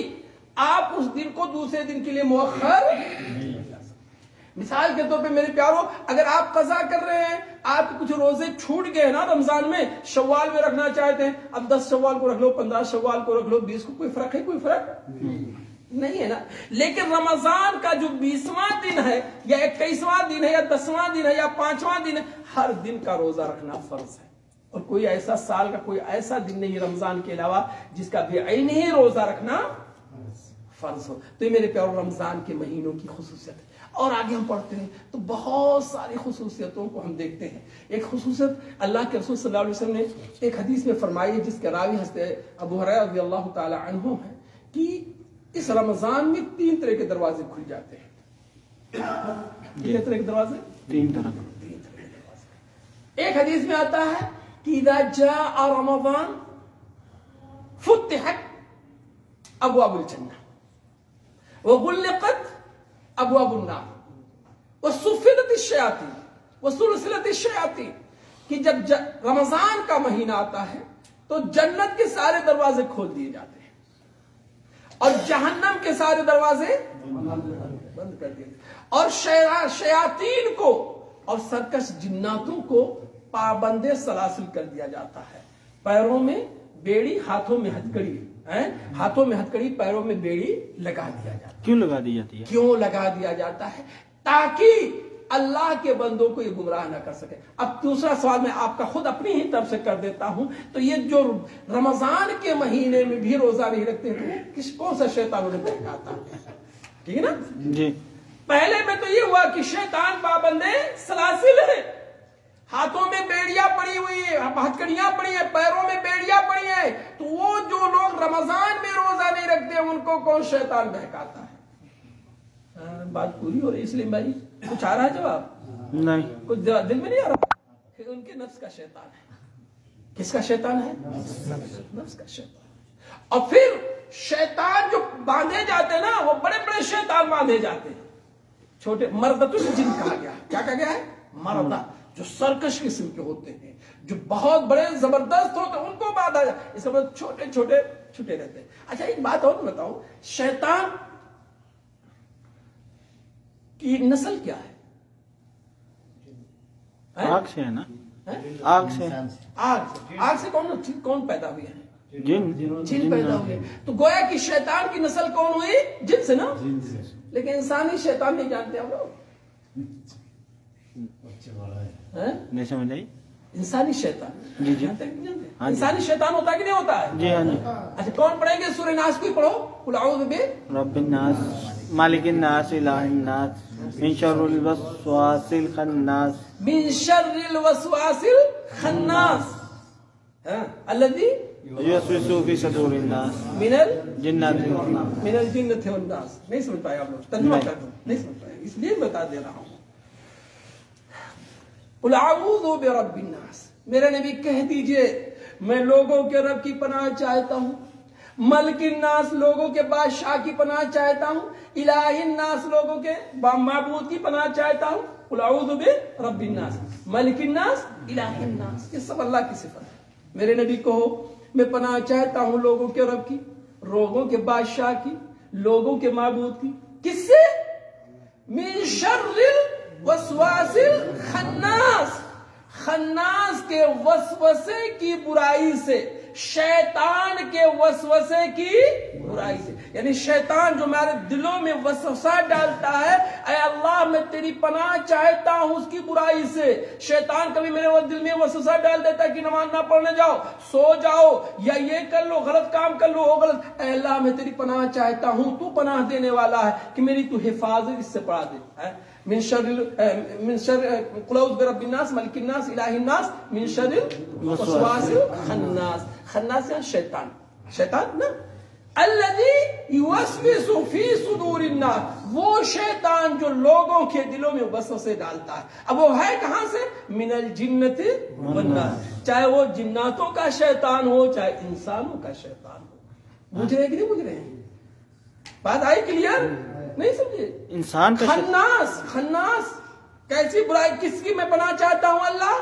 آپ اس دن کو دوسرے دن کے لیے مؤخر نہیں کر سکتے۔ مثال کے طور پہ میرے پیارو، اگر آپ قضا کر رہے ہیں، آپ کے کچھ روزے چھوٹ گئے نا رمضان میں، شوال میں رکھنا چاہتے ہیں، اب 10 شوال کو رکھ لو، 15 شوال کو رکھ لو، 20 کو، کوئی فرق ہے؟ کوئی فرق نہیں ہے نا۔ لیکن رمضان کا جو 20واں دن ہے یا 21واں دن ہے یا 10واں دن ہے یا 5واں دن ہے، ہر دن کا روزہ رکھنا فرض ہے، اور کوئی ایسا سال کا کوئی ایسا دن نہیں رمضان کے علاوہ جس کا بعین ہی روزہ رکھنا فرض ہو۔ تو یہ میرے پیارو رمضان کے مہینوں کی خصوصیت ہے۔ اور آگے ہم پڑھتے ہیں تو بہت ساری خصوصیتوں کو ہم دیکھتے ہیں۔ ایک خصوصیت اللہ کے رسول صلی اللہ علیہ وسلم نے ایک حدیث میں فرمائی ہے، جس کے راوی حضرت ابو ہریرہ رضی اللہ تعالی عنہ ہے، کہ اس رمضان میں 3 طرح کے دروازے کھل جاتے ہیں۔ کتنے طرح کے دروازے؟ 3 طرح کے دروازے۔ ایک حدیث میں آتا ہے کہ اذا جاء رمضان فتحت ابواب الجنہ وغلقت ابواب النار وصفدت الشیاطین وسلسلت الشیاطین، کہ جب رمضان کا مہینہ آتا ہے تو جنت کے سارے دروازے کھول دیے جاتے ہیں اور جہنم کے سارے دروازے بند کر دیے، اور شیاطین کو اور سرکش جناتوں کو پابندے سلاسل کر دیا جاتا ہے، پیروں میں بیڑی، ہاتھوں میں ہتھکڑی، ہاتھوں میں ہتھکڑی، پیروں میں بیڑی لگا دیا جاتا ہے۔ کیوں لگا دی جاتی ہے؟ کیوں لگا دیا جاتا ہے؟ تاکہ اللہ کے بندوں کو یہ گمراہ نہ کر سکے۔ اب دوسرا سوال میں آپ کا خود اپنی ہی طرف سے کر دیتا ہوں، تو یہ جو رمضان کے مہینے میں بھی روزہ نہیں رکھتے ہیں، کون سا شیطان انہیں بہکاتا ہے؟ ٹھیک ہے نا جی؟ پہلے میں تو یہ ہوا کہ شیطان پابندے سلاسل ہے، ہاتھوں میں بیڑیاں پڑی ہوئی ہیں، ہتھکڑیاں پڑی ہیں، پیروں میں بیڑیاں پڑی ہیں، تو وہ جو لوگ رمضان میں روزہ نہیں رکھتے ان کو کون شیطان بہکاتا ہے؟ بات پوری ہو رہی ہے اسلام بھائی؟ کچھ آ رہا ہے جواب؟ نہیں، کچھ دل میں نہیں آ رہا؟ کہ ان کے نفس کا شیطان ہے۔ کس کا شیطان ہے؟ نفس کا شیطان۔ اور پھر شیطان جو باندھے جاتے ہیں نا، وہ بڑے بڑے شیطان باندھے جاتے ہیں، چھوٹے مردۃ الجن کہا گیا ہے۔ کیا کہا گیا ہے؟ مردہ، جو سرکش قسم کے ہوتے ہیں، جو بہت بڑے زبردست ہوتے ہیں، ان کو باندھا جاتا ہے۔ اس کا مطلب چھوٹے چھوٹے چھوٹے رہتے ہیں۔ اچھا ایک بات اور بتاؤ، شیطان کی نسل کیا ہے؟ آگ سے ہے نا؟ آگ سے۔ آگ سے کون پیدا ہوئے ہیں؟ جن پیدا ہوئے۔ تو گویا کہ شیطان کی نسل کون ہوئی؟ جن سے نا؟ لیکن انسانی شیطان نہیں جانتے ہم لوگ؟ نہیں سمجھ آئی؟ انسانی شیطان جی جی، انسانی شیطان ہوتا ہے کہ نہیں ہوتا ہے؟ جی ہاں جی۔ اچھا کون پڑھیں گے؟ سورہ ناس کو ہی پڑھو، قل اعوذ رب الناس مالک الناس الہ الناس من شر الوسواس الخناس من شر الوسواس الخناس الذي یوسوس فی صدور الناس من جنات والناس۔ من الجنۃ والناس۔ نہیں سمجھ پائے آپ لوگ؟ ترجمہ کر دو، نہیں سمجھ پائے اس لیے بتا دے رہا ہوں۔ قل اعوذ برب الناس، میرے نبی کہہ دیجئے میں لوگوں کے رب کی پناہ چاہتا ہوں، ملک الناس لوگوں کے بادشاہ کی پناہ چاہتا ہوں، الہ الناس لوگوں کے معبود کی پناہ چاہتا ہوں۔ قل اعوذ برب الناس ملک الناس الہ الناس، یہ سب اللہ کی صفت ہے۔ میرے نبی کہو میں پناہ چاہتا ہوں لوگوں کے رب کی، لوگوں کے بادشاہ کی، لوگوں کے معبود کی۔ کس سے؟ من شر الوسواس الخناس، خناس کے وسوسے کی برائی سے، شیطان کے وسوسے کی برائی سے، یعنی شیطان جو ہمارے دلوں میں وسوسہ ڈالتا ہے، اے اللہ میں تیری پناہ چاہتا ہوں اس کی برائی سے۔ شیطان کبھی میرے دل میں وسوسہ ڈال دیتا ہے کہ نماز نہ پڑھنے جاؤ، سو جاؤ، یا یہ کر لو، غلط کام کر لو، وہ غلط۔ اے اللہ میں تیری پناہ چاہتا ہوں، تو پناہ دینے والا ہے کہ میری تو حفاظت اس سے پڑھا دے۔ من شر قل اعوذ برب الناس ملک الناس الہ الناس من شر الوسواس الخناس۔ خناس یعنی شیطان، شیطان نا، الذی یوسوس فی صدور الناس، وہ شیطان جو لوگوں کے دلوں میں وسوسے ڈالتا ہے۔ اب وہ ہے کہاں سے؟ من الجنۃ والناس، چاہے وہ جناتوں کا شیطان ہو چاہے انسانوں کا شیطان ہو۔ بجھ رہے کہ نہیں بجھ رہے ہیں؟ بات آئی کلیئر؟ نہیں سمجھے؟ انسان کا خناس، خناس کیسی برائی، کس کی میں پناہ چاہتا ہوں اللہ؟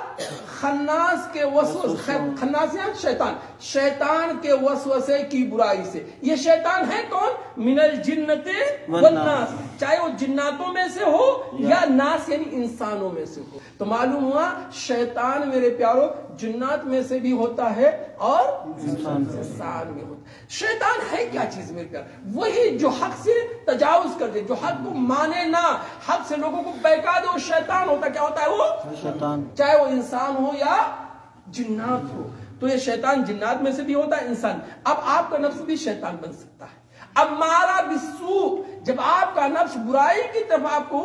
خناس کے وسوسے، خناس یا شیطان، شیطان کے وسوسے کی برائی سے۔ یہ شیطان ہے کون؟ من الجنۃ والناس، چاہے وہ جناتوں میں سے ہو یا ناس یعنی انسانوں میں سے ہو۔ تو معلوم ہوا شیطان میرے پیارو جنات میں سے بھی ہوتا ہے اور انسان میں ہوتا ہے۔ شیطان ہے کیا چیز میرے پیار؟ وہی جو حق سے تجاوز کر دے، جو حق کو مانے نہ، حق سے لوگوں کو بہکا دے، وہ شیطان ہوتا ہے۔ کیا ہوتا ہے وہ؟ شیطان، چاہے چاہے وہ انسان ہو یا جنات ہو۔ تو یہ شیطان جنات میں سے بھی ہوتا ہے، انسان۔ اب آپ کا نفس بھی شیطان بن سکتا ہے۔ امارہ بالسوء، جب آپ کا نفس برائی کی طرف آپ کو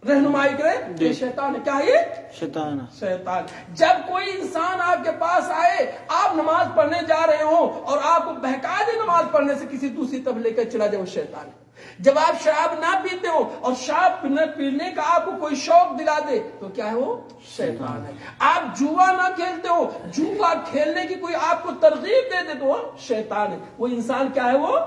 رہنمائی کرے، یہ شیطان ہے۔ کیا ہے یہ؟ شیطان، شیطان۔ جب کوئی انسان آپ کے پاس آئے، آپ نماز پڑھنے جا رہے ہوں اور آپ کو بہکا دے نماز پڑھنے سے، کسی دوسری طرف لے کر چلا جائے، وہ شیطان ہے۔ جب آپ شراب نہ پیتے ہو اور شراب پینے کا آپ کو کوئی شوق دلا دے تو کیا ہے وہ؟ شیطان ہے۔ آپ جوا نہ کھیلتے ہو، جوا کھیلنے کی کوئی آپ کو ترغیب دے دے تو وہ شیطان ہے۔ وہ انسان کیا ہے؟ وہ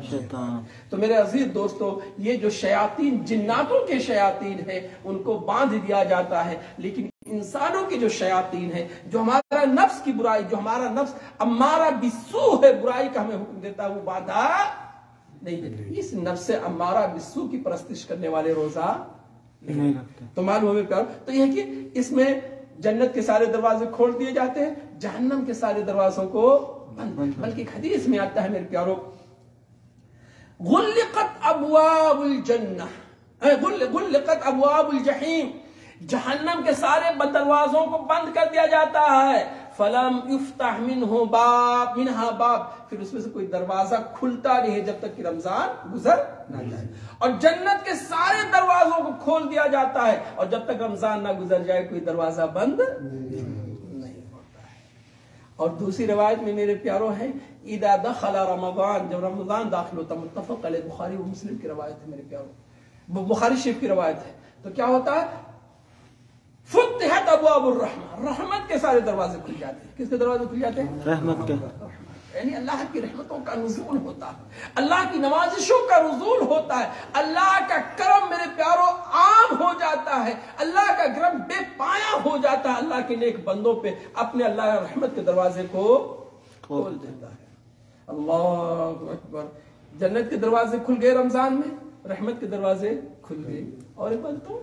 شیطان۔ تو میرے عزیز دوستو، یہ جو شیاطین جناتوں کے شیاطین ہیں ان کو باندھ دیا جاتا ہے، لیکن انسانوں کی جو شیاطین ہے، جو ہمارا نفس کی برائی، جو ہمارا نفس امارہ بالسوء ہے، برائی کا ہمیں حکم دیتا ہے، وہ باندھا نہیں دیتا۔ اس نفس امارہ بالسوء کی پرستش کرنے والے روزہ نہیں رکھتے۔ تو معلوم ہے پیار، تو یہ کہ اس میں جنت کے سارے دروازے کھول دیے جاتے ہیں، جہنم کے سارے دروازوں کو بند۔ بلکہ ایک حدیث میں آتا ہے میرے پیاروں، غلقت ابواب الجنہ، غلقت ابواب الجحیم، جہنم کے سارے دروازوں کو بند کر دیا جاتا ہے، فلم یفتح منہا باب، پھر اس میں سے کوئی دروازہ کھلتا نہیں ہے جب تک کہ رمضان گزر نہ جائے، اور جنت کے سارے دروازوں کو کھول دیا جاتا ہے، اور جب تک رمضان نہ گزر جائے کوئی دروازہ بند نہیں ہوتا ہے۔ اور دوسری روایت میں میرے پیاروں ہے، اذا دخل رمضان، جب رمضان داخل ہوتا، متفق علیہ، بخاری و مسلم کی روایت ہے میرے پیاروں، بخاری شریف کی روایت ہے، تو کیا ہوتا ہے؟ فتحت ابواب الرحمہ، رحمت کے سارے دروازے کھل جاتے ہیں۔ کس کے دروازے کھل جاتے ہیں؟ رحمت کے، یعنی اللہ کی رحمتوں کا نزول ہوتا ہے، اللہ کی نوازشوں کا نزول ہوتا ہے، اللہ کا کرم میرے پیاروں عام ہو جاتا ہے، اللہ کا کرم بے پایا ہو جاتا ہے، اللہ کے نیک بندوں پہ اپنے اللہ رحمت کے دروازے کو کھول دیتا ہے۔ اللہ اکبر، جنت کے دروازے کھل گئے رمضان میں، رحمت کے دروازے کھل گئے۔ اور ایک بات تو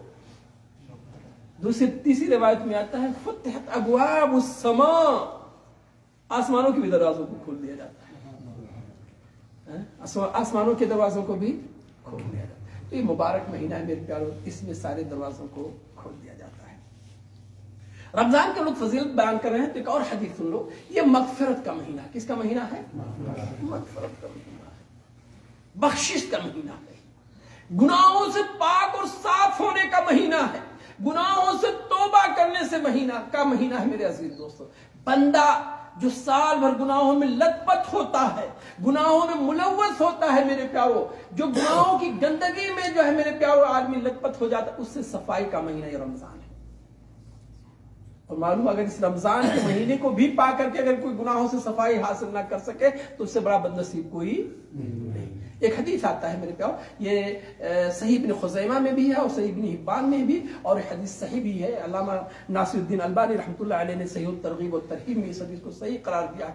تیسری روایت میں آتا ہے، فتحت ابواب السماء، آسمانوں کے بھی دروازوں کو کھول دیا جاتا ہے، آسمانوں کے دروازوں کو بھی کھول دیا جاتا ہے۔ تو یہ مبارک مہینہ ہے میرے پیاروں، اس میں سارے دروازوں کو کھول دیا جاتا ہے۔ رمضان کے لوگ فضیلت بیان کر رہے ہیں، تو ایک اور حدیث سن لو، یہ مغفرت کا مہینہ، کس کا مہینہ ہے؟ مغفرت کا مہینہ ہے، بخشش کا مہینہ ہے، گناہوں سے پاک اور صاف ہونے کا مہینہ ہے، گناہوں سے توبہ کرنے سے کا مہینہ ہے میرے عزیز دوستو۔ بندہ جو سال بھر گناہوں میں لت پت ہوتا ہے، گناہوں میں ملوث ہوتا ہے میرے پیاروں، جو گناہوں کی گندگی میں جو ہے میرے پیاروں آدمی لت پت ہو جاتا ہے، اس سے صفائی کا مہینہ یہ رمضان ہے۔ اور معلوم اگر اس رمضان کے مہینے کو بھی پا کر کے اگر کوئی گناہوں سے صفائی حاصل نہ کر سکے تو اس سے بڑا بد نصیب کوئی نہیں۔ ایک حدیث آتا ہے میرے پیاروں، یہ صحیح ابن خزیمہ میں بھی ہے اور صحیح ابن حبان میں بھی، اور حدیث صحیح بھی ہے، علامہ ناصر الدین البانی رحمۃ اللہ علیہ نے صحیح الترغیب والترہیب میں اس حدیث کو صحیح قرار دیا ہے۔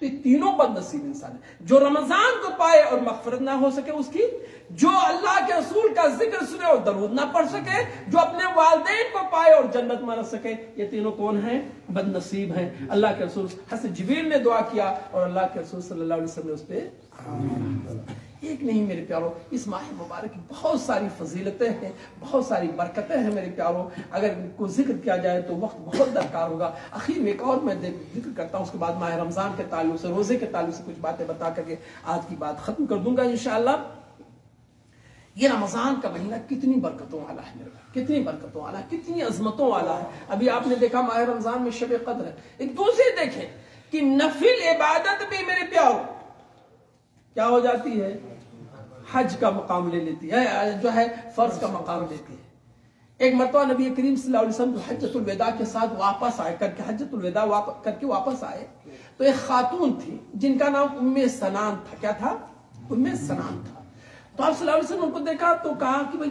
تو یہ تینوں بدنصیب انسان ہے، جو رمضان کو پائے اور مغفرت نہ ہو سکے اس کی، جو اللہ کے رسول کا ذکر سنے اور درود نہ پڑھ سکے، جو اپنے والدین کو پائے اور جنت میں رہ سکے، یہ تینوں کون ہیں؟ بدنصیب ہیں۔ اللہ کے رسول حضرت جبریل نے دعا کیا اور اللہ کے رسول صلی اللہ علیہ وسلم نے اس پہ ایک نہیں میرے پیاروں، اس ماہ مبارک کی بہت ساری فضیلتیں ہیں، بہت ساری برکتیں ہیں میرے پیاروں، اگر ان کو ذکر کیا جائے تو وقت بہت درکار ہوگا۔ اخیر میں ایک اور میں ذکر کرتا ہوں، اس کے بعد ماہ رمضان کے تعلق سے، روزے کے تعلق سے کچھ باتیں بتا کر کے آج کی بات ختم کر دوں گا انشاءاللہ۔ یہ رمضان کا مہینہ کتنی برکتوں والا ہے میرے بھائی، کتنی برکتوں والا ہے، کتنی عظمتوں والا ہے۔ ابھی آپ نے دیکھا ماہ رمضان میں شب قدر ہے، ایک دوسرے دیکھیں کہ نفل عبادت بھی میرے پیاروں کیا ہو جاتی ہے؟ حج کا مقام لے لیتی ہے، جو ہے فرض کا مقام لیتی ہے۔ ایک مرتبہ نبی کریم صلی اللہ علیہ وسلم جو حجۃ الوداع کے ساتھ واپس آئے کر کے، حجۃ الوداع کر کے واپس آئے، تو ایک خاتون تھی جن کا نام ام سنان تھا۔ کیا تھا؟ ام سنان تھا۔ تو آپ صلی اللہ علیہ وسلم ان کو دیکھا تو کہا کہ بھائی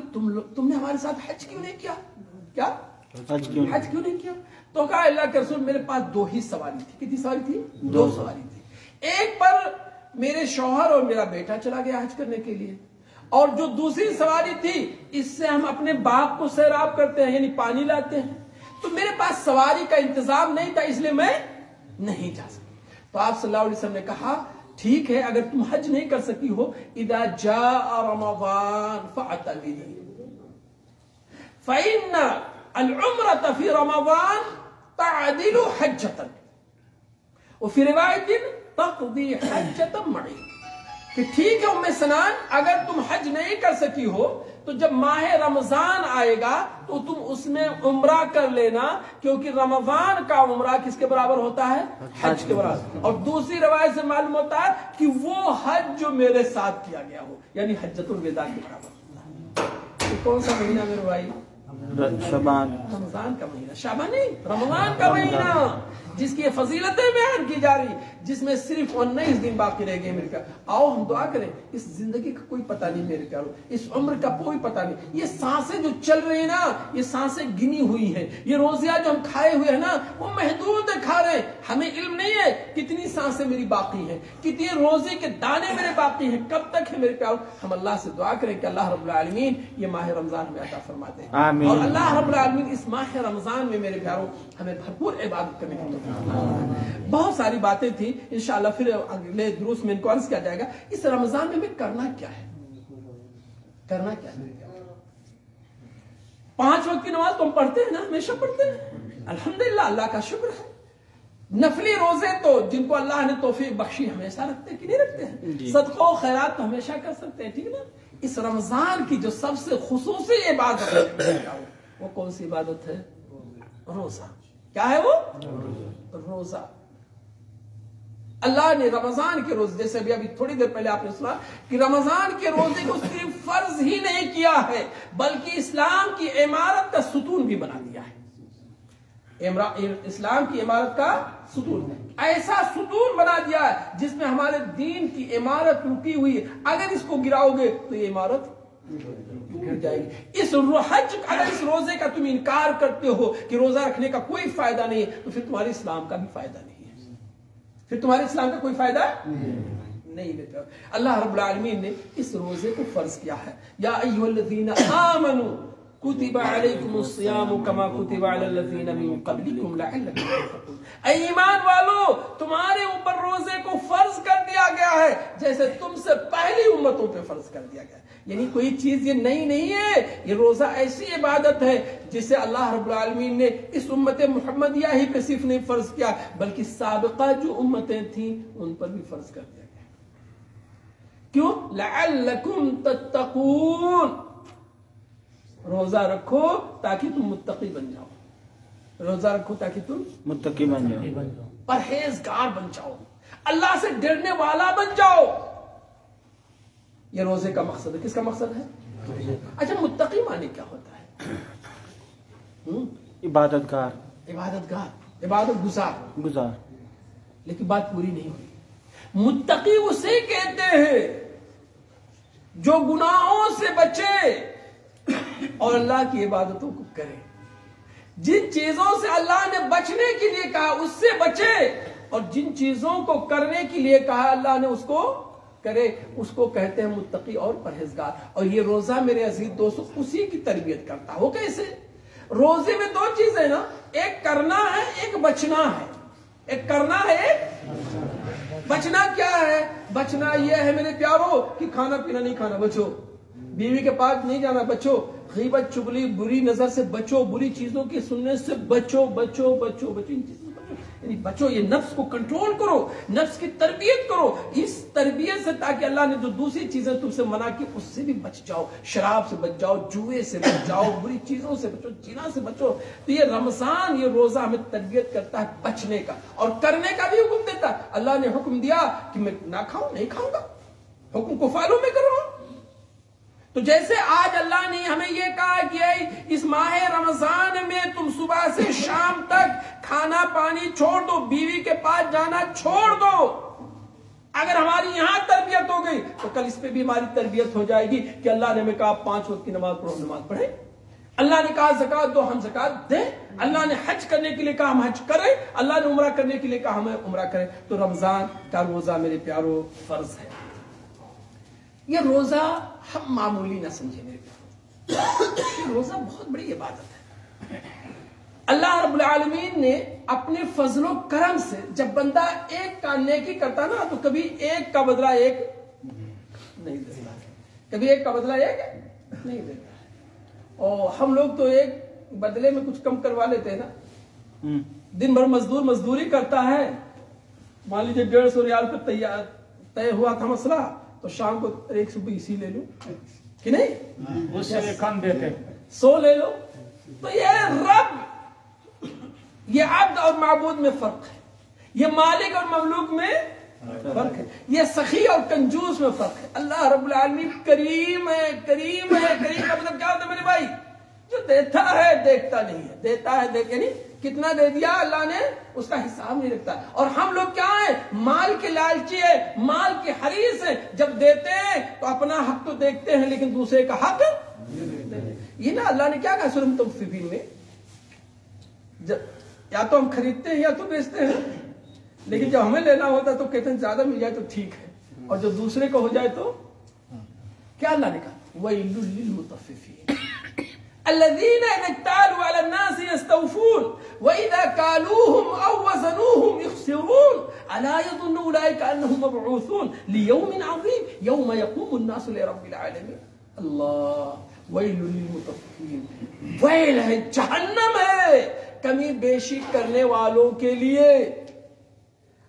تم نے ہمارے ساتھ حج کیوں نہیں کیا؟ کیا حج کیوں نہیں کیا؟ تو کہا اللہ کے رسول میرے پاس دو ہی سواری تھی۔ کتنی سواری تھی؟ دو سواری تھی۔ ایک پر میرے شوہر اور میرا بیٹا چلا گیا حج کرنے کے لیے، اور جو دوسری سواری تھی اس سے ہم اپنے باغ کو سیراب کرتے ہیں، یعنی پانی لاتے ہیں، تو میرے پاس سواری کا انتظام نہیں تھا، اس لیے میں نہیں جا سکی۔ تو آپ صلی اللہ علیہ وسلم نے کہا ٹھیک ہے، اگر تم حج نہیں کر سکی ہو، اذا جاء رمضان فاعتمري فإن العمرة في رمضان تعدل حجة، وفي رواية تقضي حجة معي، کہ ٹھیک ہے ام سنان، اگر تم حج نہیں کر سکی ہو تو جب ماہ رمضان آئے گا تو تم اس میں عمرہ کر لینا، کیونکہ رمضان کا عمرہ کس کے برابر ہوتا ہے؟ حج کے برابر۔ اور دوسری روایت سے معلوم ہوتا ہے کہ وہ حج جو میرے ساتھ کیا گیا ہو، یعنی حجۃ الوداع کے برابر۔ یہ کون سا مہینہ میرے بھائی؟ شعبان، رمضان کا مہینہ، شعبان نہیں، رمضان کا مہینہ، جس کی فضیلتیں بیان کی جا رہی، جس میں صرف 19 دن باقی رہ گئے میرے پیارو۔ آؤ ہم دعا کریں، اس زندگی کا کوئی پتہ نہیں میرے پیارو، اس عمر کا کوئی پتہ نہیں، یہ سانسیں جو چل رہی ہیں نا، یہ سانسیں گنی ہوئی ہیں، یہ روزیاں جو ہم کھائے ہوئے ہیں نا وہ محدود کھا رہے ہیں، ہمیں علم نہیں ہے کتنی سانسیں میری باقی ہیں، کتنی روزے کے دانے میرے باقی ہیں، کب تک ہے میرے پیارو۔ ہم اللہ سے دعا کریں کہ اللہ رب العالمین یہ ماہ رمضان ہمیں عطا فرما دے، اور اللہ رب العالمین اس ماہ رمضان میں میرے پیارو ہمیں بھرپور عبادت کرنے کی توفیق۔ بہت ساری باتیں تھیں، انشاءاللہ پھر اگلے دروس میں ان کو عرض کیا جائے گا۔ اس رمضان میں کرنا کیا ہے؟ کرنا کیا ہے؟ 5 وقت کی نماز تو ہم پڑھتے ہیں نا، ہمیشہ پڑھتے ہیں، الحمدللہ، اللہ کا شکر ہے۔ نفلی روزے تو جن کو اللہ نے توفیق بخشی ہمیشہ رکھتے ہیں کہ نہیں رکھتے ہیں، صدقہ و خیرات تو ہمیشہ کر سکتے ہیں، ٹھیک نا۔ اس رمضان کی جو سب سے خصوصی عبادت ہے وہ کون سی عبادت ہے؟ روزہ۔ کیا ہے وہ؟ روزہ۔ اللہ نے رمضان کے روزے، جیسے ابھی تھوڑی دیر پہلے آپ نے سنا کہ رمضان کے روزے کو صرف فرض ہی نہیں کیا ہے بلکہ اسلام کی عمارت کا ستون بھی بنا دیا ہے۔ اسلام کی عمارت کا ستون، ایسا ستون بنا دیا ہے جس میں ہمارے دین کی عمارت رکی ہوئی ہے، اگر اس کو گراؤ گے تو یہ عمارت گر جائے گی۔ اس حج، اگر اس روزے کا تم انکار کرتے ہو کہ روزہ رکھنے کا کوئی فائدہ نہیں ہے، تو پھر تمہارے اسلام کا بھی فائدہ نہیں ہے، پھر تمہارے اسلام کا کوئی فائدہ نہیں لیتا۔ اللہ رب العالمین نے اس روزے کو فرض کیا ہے، یا ایھا الذین آمنوا کتب علیکم الصیام کما کتب علی الذین من قبلکم لعلکم تتقون۔ اے ایمان والو، تمہارے اوپر روزے کو فرض کر دیا گیا ہے جیسے تم سے پہلی امتوں پہ فرض کر دیا گیا ہے، یعنی کوئی چیز یہ نئی نہیں ہے، یہ روزہ ایسی عبادت ہے جسے اللہ رب العالمین نے اس امت محمدیہ ہی پہ صرف نہیں فرض کیا بلکہ سابقہ جو امتیں تھیں ان پر بھی فرض کر دیا گیا۔ کیوں؟ لعلکم تتقون، روزہ رکھو تاکہ تم متقی بن جاؤ، روزہ رکھو تاکہ تم متقی بن جاؤ، پرہیزگار بن جاؤ، اللہ سے ڈرنے والا بن جاؤ۔ یہ روزے کا مقصد ہے۔ کس کا مقصد ہے؟ اچھا، متقی معنی کیا ہوتا ہے؟ عبادت گار، عبادت گار، عبادت گزار۔ لیکن بات پوری نہیں ہوئی۔ متقی اسے کہتے ہیں جو گناہوں سے بچے اور اللہ کی عبادتوں کو کرے، جن چیزوں سے اللہ نے بچنے کے لیے کہا اس سے بچے اور جن چیزوں کو کرنے کے لیے کہا اللہ نے اس کو کرے، اس کو کہتے ہیں متقی اور پرہیزگار۔ اور یہ روزہ میرے عزیز دوستو اسی کی تربیت کرتا ہے۔ وہ کیسے؟ روزے میں دو چیزیں نا، ایک کرنا ہے ایک بچنا ہے۔ ایک کرنا ہے ایک بچنا۔ کیا ہے بچنا؟ یہ ہے میرے پیارو کہ کھانا پینا نہیں کھانا، بچو۔ بیوی کے پاس نہیں جانا، بچو۔ غیبت چغلی بری نظر سے بچو، بری چیزوں کی سننے سے بچو بچو بچو بچو، ان چیزوں سے بچو، یعنی بچو۔ یہ نفس کو کنٹرول کرو، نفس کی تربیت کرو اس تربیت سے، تاکہ اللہ نے جو دوسری چیزیں تم سے منع کی اس سے بھی بچ جاؤ۔ شراب سے بچ جاؤ، جوئے سے بچ جاؤ، بری چیزوں سے بچو، زنا سے بچو۔ تو یہ رمضان، یہ روزہ ہمیں تربیت کرتا ہے بچنے کا، اور کرنے کا بھی حکم دیتا ہے۔ اللہ نے حکم دیا کہ میں نہ کھاؤں، نہیں کھاؤں گا، حکم کو فالو میں کروں۔ تو جیسے آج اللہ نے ہمیں یہ کہا کہ اس ماہ رمضان میں تم صبح سے شام تک کھانا پانی چھوڑ دو، بیوی کے پاس جانا چھوڑ دو۔ اگر ہماری یہاں تربیت ہو گئی تو کل اس پہ بھی ہماری تربیت ہو جائے گی کہ اللہ نے ہمیں کہا 5 وقت کی نماز پڑھو، نماز پڑھیں۔ اللہ نے کہا زکات دو، ہم زکات دیں۔ اللہ نے حج کرنے کے لیے کہا، ہم حج کریں۔ اللہ نے عمرہ کرنے کے لیے کہا، ہمیں عمرہ کریں۔ تو رمضان کا روزہ میرے پیارو فرض ہے۔ یہ روزہ ہم معمولی نہ سمجھیں میرے پیارو، یہ روزہ بہت بڑی عبادت ہے۔ اللہ رب العالمین نے اپنے فضل و کرم سے جب بندہ ایک کا نیکی کرتا نا تو کبھی ایک کا بدلہ ایک نہیں دیتا، کبھی ایک کا بدلہ ایک نہیں دیتا۔ اور ہم لوگ تو ایک بدلے میں کچھ کم کروا لیتے ہیں نا۔ دن بھر مزدوری کرتا ہے، مان لیجیے 150 ریال پہ طے ہوا تھا مسئلہ، تو شام کو 120 لے لو کہ نہیں، اس سے کم دیتے 100 لے لو۔ تو یہ رب، یہ عبد اور معبود میں فرق ہے، یہ مالک اور مملوک میں فرق ہے، یہ سخی اور کنجوس میں فرق ہے۔ اللہ رب العالمین کریم ہے، کریم ہے۔ کریم کا مطلب کیا ہوتا ہے میرے بھائی؟ جو دیتا ہے دیکھتا نہیں ہے، دیتا ہے دیکھ، یعنی کتنا دے دیا اللہ نے اس کا حساب نہیں رکھتا۔ اور ہم لوگ کیا ہیں؟ مال کے لالچی ہے، مال کے حریص ہیں۔ جب دیتے ہیں تو اپنا حق تو دیکھتے ہیں لیکن دوسرے کا حق یہ نا اللہ نے کیا کہا سورۃ المطففین میں، یا تو ہم خریدتے ہیں یا تو بیچتے ہیں، لیکن جب ہمیں لینا ہوتا تو کہتے ہیں زیادہ مل جائے تو ٹھیک ہے، اور جو دوسرے کو ہو جائے تو کیا اللہ نے کہا؟ وَيْلٌ لِّلْمُطَفِّفِينَ الذين إذا اكتالوا على الناس يستوفون وإذا كالوهم أو وزنوهم يخسرون ألا يظن أولئك أنهم مبعوثون ليوم عظيم يوم يقوم الناس لرب العالمين۔ اللہ ویل للمطففین، ویل ہے، جہنم ہے کمی بیشی کرنے والوں کے لیے۔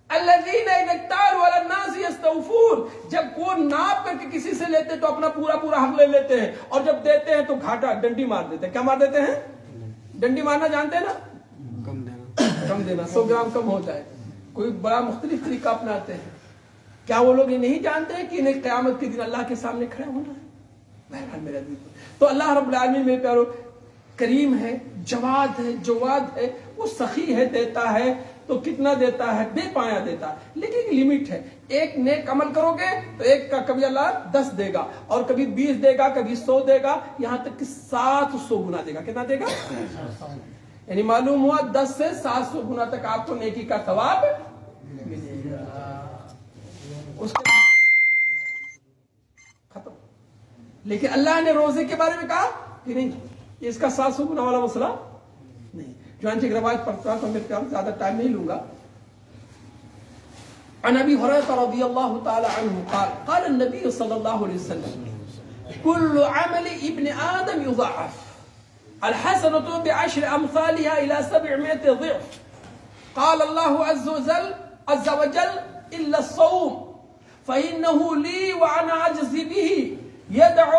الذین اذا اکتالوا علی الناس یستوفون، جب کوئی ناپ کر کے کسی سے لیتے تو اپنا پورا حق لے لیتے ہیں، اور جب دیتے ہیں تو گھاٹا ڈنڈی مار دیتے ہیں۔ کیا مار دیتے ہیں؟ ڈنڈی مارنا جانتے ہیں نا؟ کم دینا 100 گرام کم ہو جائے، کوئی بڑا مختلف طریقہ اپناتے ہیں۔ کیا وہ لوگ یہ نہیں جانتے کہ انہیں قیامت کے دن اللہ کے سامنے کھڑے ہونا ہے؟ بہرحال میرا دل تو اللہ رب العالمین میرے پیارو کریم ہے، جواد ہے، جواد ہے، وہ سخی ہے، دیتا ہے تو کتنا دیتا ہے؟ بے پایا دیتا ہے، لیکن ایک لمٹ ہے۔ ایک نیک عمل کرو گے تو ایک کا کبھی اللہ 10 دے گا، اور کبھی 20 دے گا، کبھی 100 دے گا، یہاں تک کہ 700 گنا دے گا۔ کتنا دے گا؟ یعنی معلوم ہوا 10 سے 700 گنا تک آپ کو نیکی کا ثواب ملے گا۔ اس کے ختم۔ لیکن اللہ نے روزے کے بارے میں کہا کہ نہیں، اس کا 700 گنا والا مسئلہ نہیں۔ چنانچہ ایک روایت پڑھتا ہوں، میں زیادہ ٹائم نہیں لوں گا۔ عن ابی ہریرہ رضی اللہ تعالی عنہ قال قال النبی صلی اللہ علیہ وسلم كل عمل ابن آدم يضاعف الحسنة بعشر أمثالها إلى 700 ضعف قال الله عز وجل إلا الصوم فإنه لي وأنا أجزي به يدع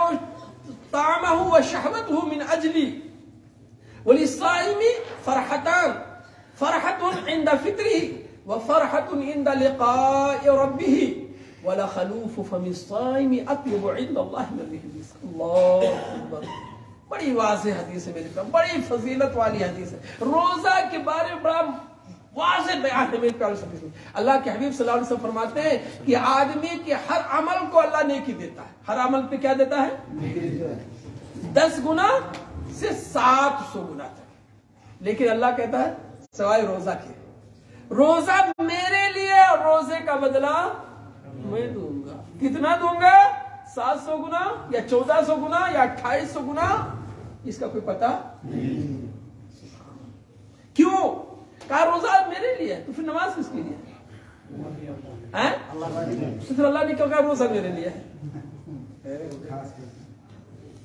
طعمه وشهوته من أجلي وللصائم فرحتان فرحة عند فطره وفرحة عند لقاء ربه ولخلوف فم الصائم أطيب عند الله من ريح المسك۔ اللہ اکبر، بڑی واضح حدیث ہے میرے پیارے، بڑی فضیلت والی حدیث ہے۔ روزہ کے بارے میں بڑا واضح بیان ہے میرے پیارے حدیث میں۔ اللہ کے حبیب صلی اللہ علیہ وسلم فرماتے ہیں کہ آدمی کے ہر عمل کو اللہ نیکی دیتا ہے۔ ہر عمل پہ کیا دیتا ہے؟ 10 گنا سے 700 گنا تک۔ لیکن اللہ کہتا ہے سوائے روزہ کے، روزہ میرے لیے اور روزے کا بدلہ میں دوں گا. کتنا دوں گا؟ 700 گنا یا 1400 گنا یا 2800 گنا؟ اس کا کوئی پتہ نہیں. کیوں؟ کہا روزہ میرے لیے ہے. تو پھر نماز کس کے لیے ہے؟ پھر اللہ نے کہا روزہ میرے لیے ہے.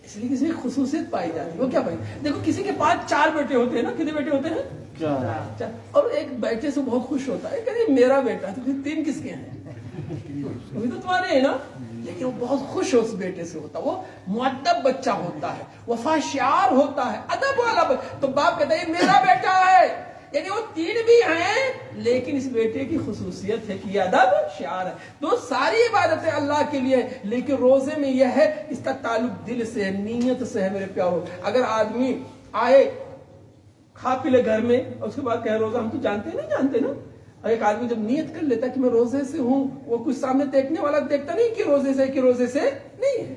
اس لیے کسی میں خصوصیت پائی جاتی ہے. وہ کیا پائی؟ دیکھو کسی کے پاس 4 بیٹے ہوتے ہیں نا. کتنے بیٹے ہوتے ہیں؟ 4. اور ایک بیٹے سے بہت خوش ہوتا ہے کہ میرا بیٹا. تو پھر 3 کس کے ہیں؟ وہی تو تمہارے ہیں نا. لیکن وہ بہت خوش اس بیٹے سے ہوتا. وہ مؤدب بچہ ہوتا ہے, وفاشیار ہوتا ہے, ادب والا. تو باپ کہتا ہے میرا بیٹا ہے. یعنی وہ 3 بھی ہیں لیکن اس بیٹے کی خصوصیت ہے کہ یہ ادب شعار ہے. تو ساری عبادتیں اللہ کے لیے, لیکن روزے میں یہ ہے اس کا تعلق دل سے ہے, نیت سے ہے. میرے پیارو, اگر آدمی آئے کھا پی لے گھر میں اور اس کے بعد کہے روزہ, ہم تو جانتے نہیں جانتے نا. اور ایک آدمی جب نیت کر لیتا کہ میں روزے سے ہوں, وہ کچھ سامنے دیکھنے والا دیکھتا نہیں کہ روزے سے نہیں ہے,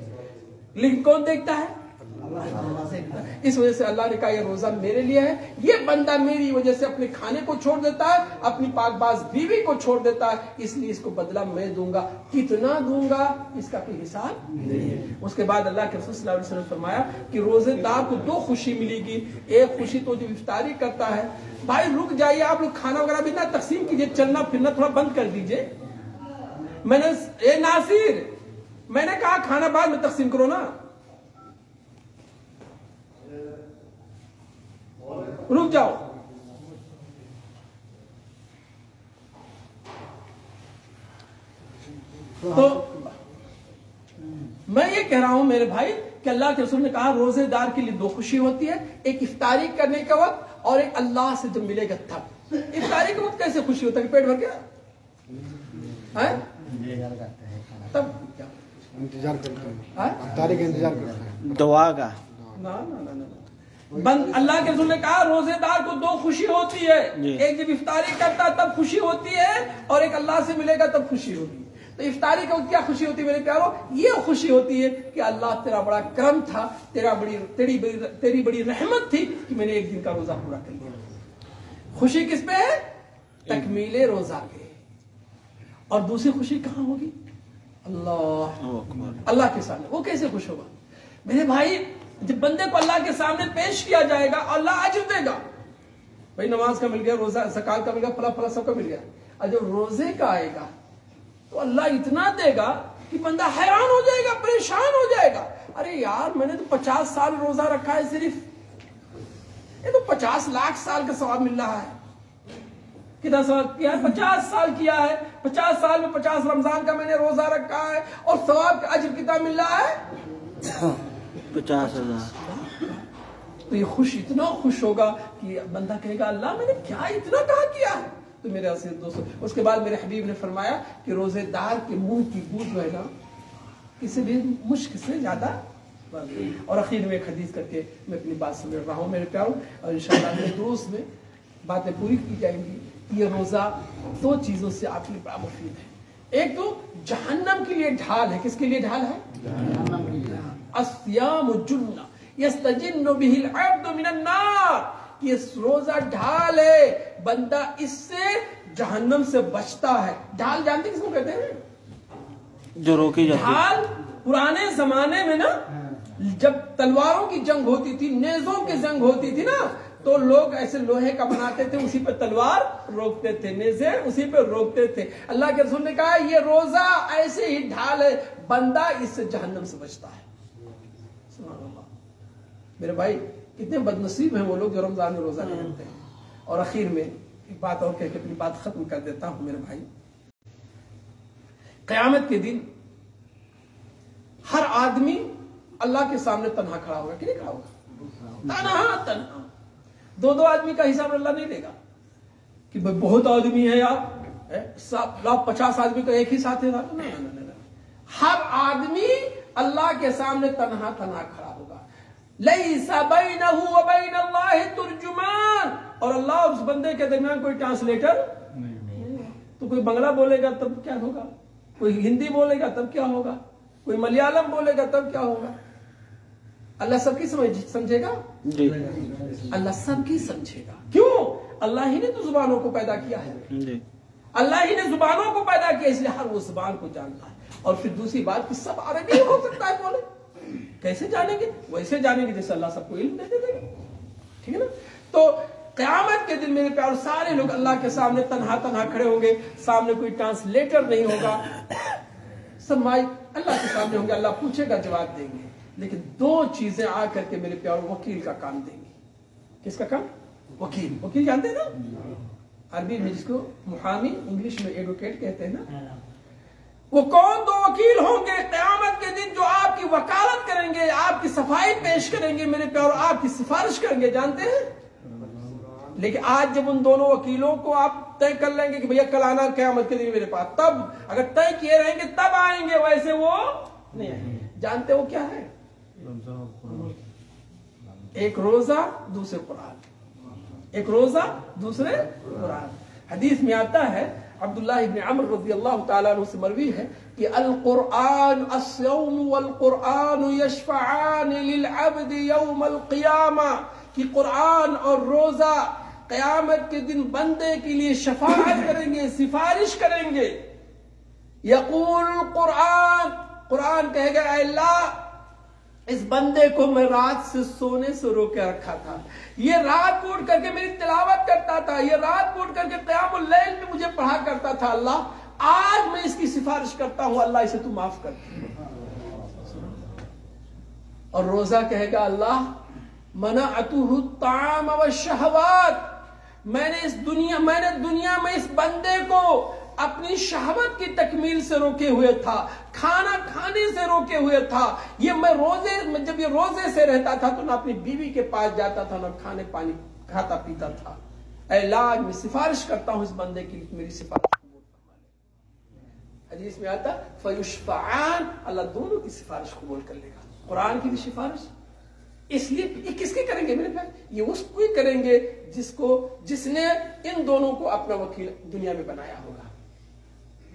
لیکن کون دیکھتا ہے؟ اس وجہ سے اللہ نے کہا یہ روزہ میرے لیے ہے. یہ بندہ میری وجہ سے اپنے کھانے کو چھوڑ دیتا ہے, اپنی پاک باز بیوی کو چھوڑ دیتا ہے, اس لیے اس کو بدلہ میں دوں گا. کتنا دوں گا اس کا کوئی حساب نہیں ہے. اس کے بعد اللہ کے رسول صلی اللہ علیہ وسلم نے فرمایا کہ روزے دار کو 2 خوشی ملے گی. ایک خوشی تو جو افطاری کرتا ہے. بھائی رک جائیے, آپ لوگ کھانا وغیرہ بھی نہ تقسیم کیجیے, چلنا پھرنا تھوڑا بند کر دیجیے. میں نے اے ناصر, میں نے کہا کھانا بعد میں تقسیم کرو نا. رک جاؤ. تو میں یہ کہہ رہا ہوں میرے بھائی کہ اللہ کے رسول نے کہا روزے دار کے لیے 2 خوشی ہوتی ہے. ایک افطاری کرنے کا وقت اور ایک اللہ سے جب ملے گا تب. افطاری کے وقت کیسے خوشی ہوتا ہے کہ پیٹ بھر گیا, تب انتظار کرتے ہیں, افطاری کا انتظار کرتے ہیں, دعا کا. اللہ کے رسول نے کہا روزے دار کو 2 خوشی ہوتی ہے. ایک جب افطاری کرتا تب خوشی ہوتی ہے, اور ایک اللہ سے ملے گا تب خوشی ہوگی. تو افطاری کا کیا خوشی ہوتی ہے میرے پیارو؟ یہ خوشی ہوتی ہے کہ اللہ تیرا بڑا کرم تھا, تیری بڑی رحمت تھی کہ میں نے ایک دن کا روزہ پورا کر لیا. خوشی کس پہ ہے؟ تکمیل روزہ کے. اور دوسری خوشی کہاں ہوگی؟ اللہ کے سامنے. وہ کیسے خوش ہوگا میرے بھائی؟ جب بندے کو اللہ کے سامنے پیش کیا جائے گا, اللہ اجر دے گا. بھائی نماز کا مل گیا, روزہ زکات کا مل گیا, پھلا پھلا سب کا مل گیا. اور جب روزے کا آئے گا تو اللہ اتنا دے گا کہ بندہ حیران ہو جائے گا, پریشان ہو جائے گا. ارے یار میں نے تو 50 سال روزہ رکھا ہے صرف, یہ تو 50 لاکھ سال کا ثواب مل رہا ہے. کتنا ثواب کیا ہے؟ 50 سال کیا ہے. 50 سال میں 50 رمضان کا میں نے روزہ رکھا ہے, اور ثواب کا اجر کتنا مل رہا ہے؟ 50,000. تو یہ خوش, اتنا خوش ہوگا کہ بندہ کہے گا اللہ میں نے کیا اتنا کہا کیا ہے. تو میرے عزیز دوستو, اس کے بعد میرے حبیب نے فرمایا کہ روزے دار کے منہ کی بو جو ہے نا کسی بھی مشک سے زیادہ. اور اخیر میں ایک حدیث کر کے میں اپنی بات سمجھ رہا ہوں میرے پیاروں, اور انشاءاللہ اگلے دروس میں باتیں پوری کی جائیں گی. یہ روزہ 2 چیزوں سے آپ کے لیے بڑا مفید ہے. ایک تو جہنم کے لیے ڈھال ہے. کس کے لیے ڈھال ہے؟ الصیام جنہ یستجن بہ العبد من النار. یہ روزہ ڈھال ہے, بندہ اس سے جہنم سے بچتا ہے. ڈھال جانتے کس کو کہتے ہیں؟ جو روکی جاتی. ڈھال پرانے زمانے میں نا جب تلواروں کی جنگ ہوتی تھی, نیزوں کی جنگ ہوتی تھی نا, تو لوگ ایسے لوہے کا بناتے تھے, اسی پہ تلوار روکتے تھے, نیزے اسی پہ روکتے تھے. اللہ کے رسول نے کہا یہ روزہ ایسے ہی ڈھال ہے, بندہ اس سے جہنم سے بچتا ہے. سبحان اللہ. میرے بھائی کتنے بد نصیب ہیں وہ لوگ جو رمضان میں روزہ نہیں رکھتے ہیں. اور اخیر میں ایک بات اور کہہ کے اپنی بات ختم کر دیتا ہوں میرے بھائی. قیامت کے دن ہر آدمی اللہ کے سامنے تنہا کھڑا ہوگا. کہ نہیں کھڑا ہوگا؟ تنہا. 2 آدمی کا حساب اللہ نہیں دے گا کہ بھائی بہت آدمی ہے یار, 50 آدمی کا ایک ہی ساتھ ہے. ہر آدمی اللہ کے سامنے تنہا کھڑا ہوگا. لیس بینہ و بین اللہ ترجمان. اور اللہ اور اس بندے کے درمیان کوئی ٹرانسلیٹر نہیں. تو کوئی بنگلہ بولے گا تب کیا ہوگا, کوئی ہندی بولے گا تب کیا ہوگا, کوئی ملیالم بولے گا تب کیا ہوگا. اللہ سب کی سمجھے گا؟ اللہ سب کی سمجھے گا. کیوں؟ اللہ ہی نے تو زبانوں کو پیدا کیا ہے، جی اللہ ہی نے زبانوں کو پیدا کیا، اس لیے ہر وہ زبان کو جانتا ہے۔ اور پھر دوسری بات کہ سب عربی ہو سکتا ہے بولے، کیسے جانیں گے؟ ویسے جانیں گے جیسے اللہ سب کو علم دے دے گا، ٹھیک ہے نا؟ تو قیامت کے دن میرے پیارے سارے لوگ اللہ کے سامنے تنہا تنہا کھڑے ہوں گے، سامنے کوئی ٹرانسلیٹر نہیں ہوگا، سب مائک اللہ کے سامنے ہوں گے، اللہ پوچھے گا جواب دیں گے، لیکن دو چیزیں آ کر کے میرے پیارے وکیل کا کام دیں گے۔ کس کا کام؟ وکیل۔ وکیل جانتے ہیں نا عربی میں جس کو محامی، انگلش میں ایڈوکیٹ کہتے ہیں نا۔ وہ کون دو وکیل ہوں گے قیامت کے دن جو آپ کی وکالت کریں گے، آپ کی صفائی پیش کریں گے میرے پیارے، آپ کی سفارش کریں گے، جانتے ہیں؟ لیکن آج جب ان دونوں وکیلوں کو آپ طے کر لیں گے کہ بھیا کل آنا قیامت کے دن میرے پاس، تب اگر طے کیے رہیں گے تب آئیں گے، ویسے وہ نہیں آئیں گے۔ جانتے وہ کیا ہے؟ ایک روزہ دوسرے قرآن، ایک روزہ دوسرے قرآن۔ حدیث میں آتا ہے، عبداللہ ابن عمر رضی اللہ تعالیٰ عنہ سے مروی ہے کہ القرآن الصوم والقرآن یشفعان للعبد یوم القیامہ، کہ قرآن اور روزہ قیامت کے دن بندے کے لیے شفاعت کریں گے، سفارش کریں گے۔ یقول قرآن، قرآن کہے گا اے اللہ اس بندے کو میں رات سے سونے سے روکے رکھا تھا، یہ رات کو اٹھ کر کے میری تلاوت کرتا تھا، یہ رات کو اٹھ کر کے قیام اللیل میں مجھے پڑھا کرتا تھا، اللہ آج میں اس کی سفارش کرتا ہوں، اللہ اسے تو معاف کر دے۔ اور روزہ کہے گا اللہ منعتہ الطعام والشہوات، میں نے دنیا میں اس بندے کو اپنی شہوت کی تکمیل سے روکے ہوئے تھا، کھانا کھانے سے روکے ہوئے تھا، یہ میں جب یہ روزے سے رہتا تھا تو نہ اپنی بیوی کے پاس جاتا تھا، نہ کھانے پانی کھاتا پیتا تھا، اے اللہ میں سفارش کرتا ہوں اس بندے کی، میری سفارش قبول فرما لے۔ حدیث میں آتا فیشفعان، اللہ دونوں کی سفارش قبول کر لے گا، قرآن کی بھی سفارش، اس لیے یہ کس کی کریں گے میرے بھائی؟ یہ اس کو ہی کریں گے جس نے ان دونوں کو اپنا وکیل دنیا میں بنایا ہوگا،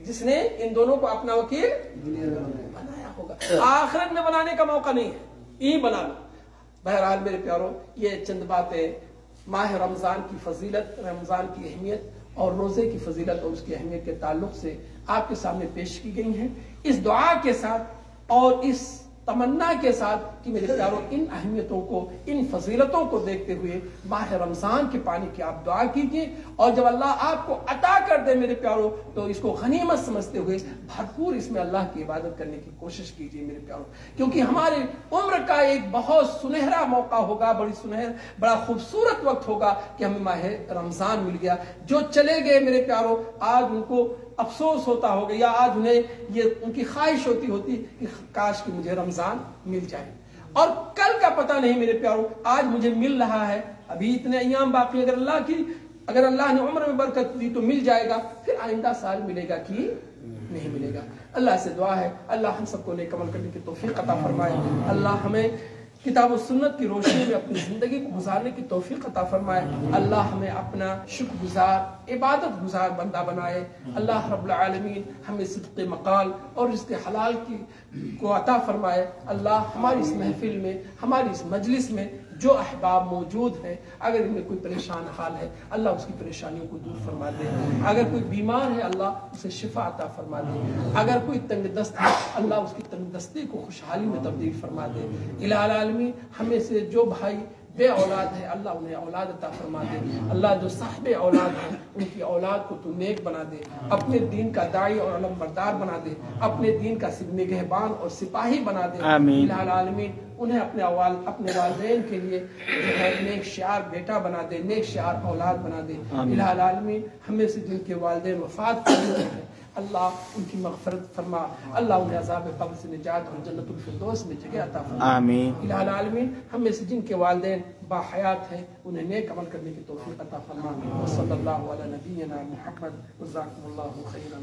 جس نے ان دونوں کو اپنا وکیل بنایا ہوگا۔ آخرت میں بنانے کا موقع نہیں ہے، یہ بنا لو۔ بہرحال میرے پیاروں، یہ چند باتیں ماہ رمضان کی فضیلت، رمضان کی اہمیت اور روزے کی فضیلت اور اس کی اہمیت کے تعلق سے آپ کے سامنے پیش کی گئی ہیں، اس دعا کے ساتھ اور اس تمنا کے ساتھ کہ میرے پیاروں ان اہمیتوں کو، ان فضیلتوں کو دیکھتے ہوئے ماہ رمضان کے پانی کی آپ دعا کیجیے، اور جب اللہ آپ کو عطا کر دے میرے پیاروں تو اس کو غنیمت سمجھتے ہوئے بھرپور اس میں اللہ کی عبادت کرنے کی کوشش کیجیے میرے پیاروں، کیونکہ ہمارے عمر کا ایک بہت سنہرا موقع ہوگا، بڑا خوبصورت وقت ہوگا کہ ہمیں ماہ رمضان مل گیا۔ جو چلے گئے میرے پیاروں آج ان کو افسوس ہوتا ہوگا، یا آج انہیں یہ ان کی خواہش ہوتی کہ کاش کہ مجھے رمضان مل جائے، اور کل کا پتہ نہیں میرے پیاروں، آج مجھے مل رہا ہے، ابھی اتنے ایام باقی، اگر اللہ نے عمر میں برکت دی تو مل جائے گا، پھر آئندہ سال ملے گا کہ نہیں ملے گا۔ اللہ سے دعا ہے اللہ ہم سب کو نیک عمل کرنے کی توفیق عطا فرمائے، اللہ ہمیں کتاب و سنت کی روشنی میں اپنی زندگی کو گزارنے کی توفیق عطا فرمائے، اللہ ہمیں اپنا شکر گزار، عبادت گزار بندہ بنائے، اللہ رب العالمین ہمیں صدق مقال اور رزق حلال کو عطا فرمائے۔ اللہ ہماری اس محفل میں، ہماری اس مجلس میں جو احباب موجود ہیں، اگر ان میں کوئی پریشان حال ہے اللہ اس کی پریشانیوں کو دور فرما دے، اگر کوئی بیمار ہے اللہ اسے شفا عطا فرما دے، اگر کوئی تنگ دست ہے اللہ اس کی تنگ دستی کو خوشحالی میں تبدیل فرما دے۔ الہ العالمین ہمیں سے جو بھائی بے اولاد ہے اللہ انہیں اولاد عطا فرما دے، اللہ جو صاحب اولاد ہیں ان کی اولاد کو تو نیک بنا دے، اپنے دین کا داعی اور علم بردار بنا دے، اپنے دین کا نگہبان اور سپاہی بنا دے۔ الہ العالمین انہیں اپنے والدین کے لیے نیک شعار بیٹا بنا دے، نیک شعار اولاد بنا دے۔ الہ العالمین ہمیں سے جن کے والدین وفات کر چکے ہیں اللہ ان کی مغفرت فرما، اللہ انہیں عذاب قبر سے نجات اور جنت الفردوس میں جگہ عطا فرما۔ آمین۔ الہ العالمین ہم میں سے جن کے والدین باحیات ہیں انہیں نیک عمل کرنے کی توفیق عطا فرما۔ صلی اللہ علی نبینا محمد، جزاکم اللہ خیرا۔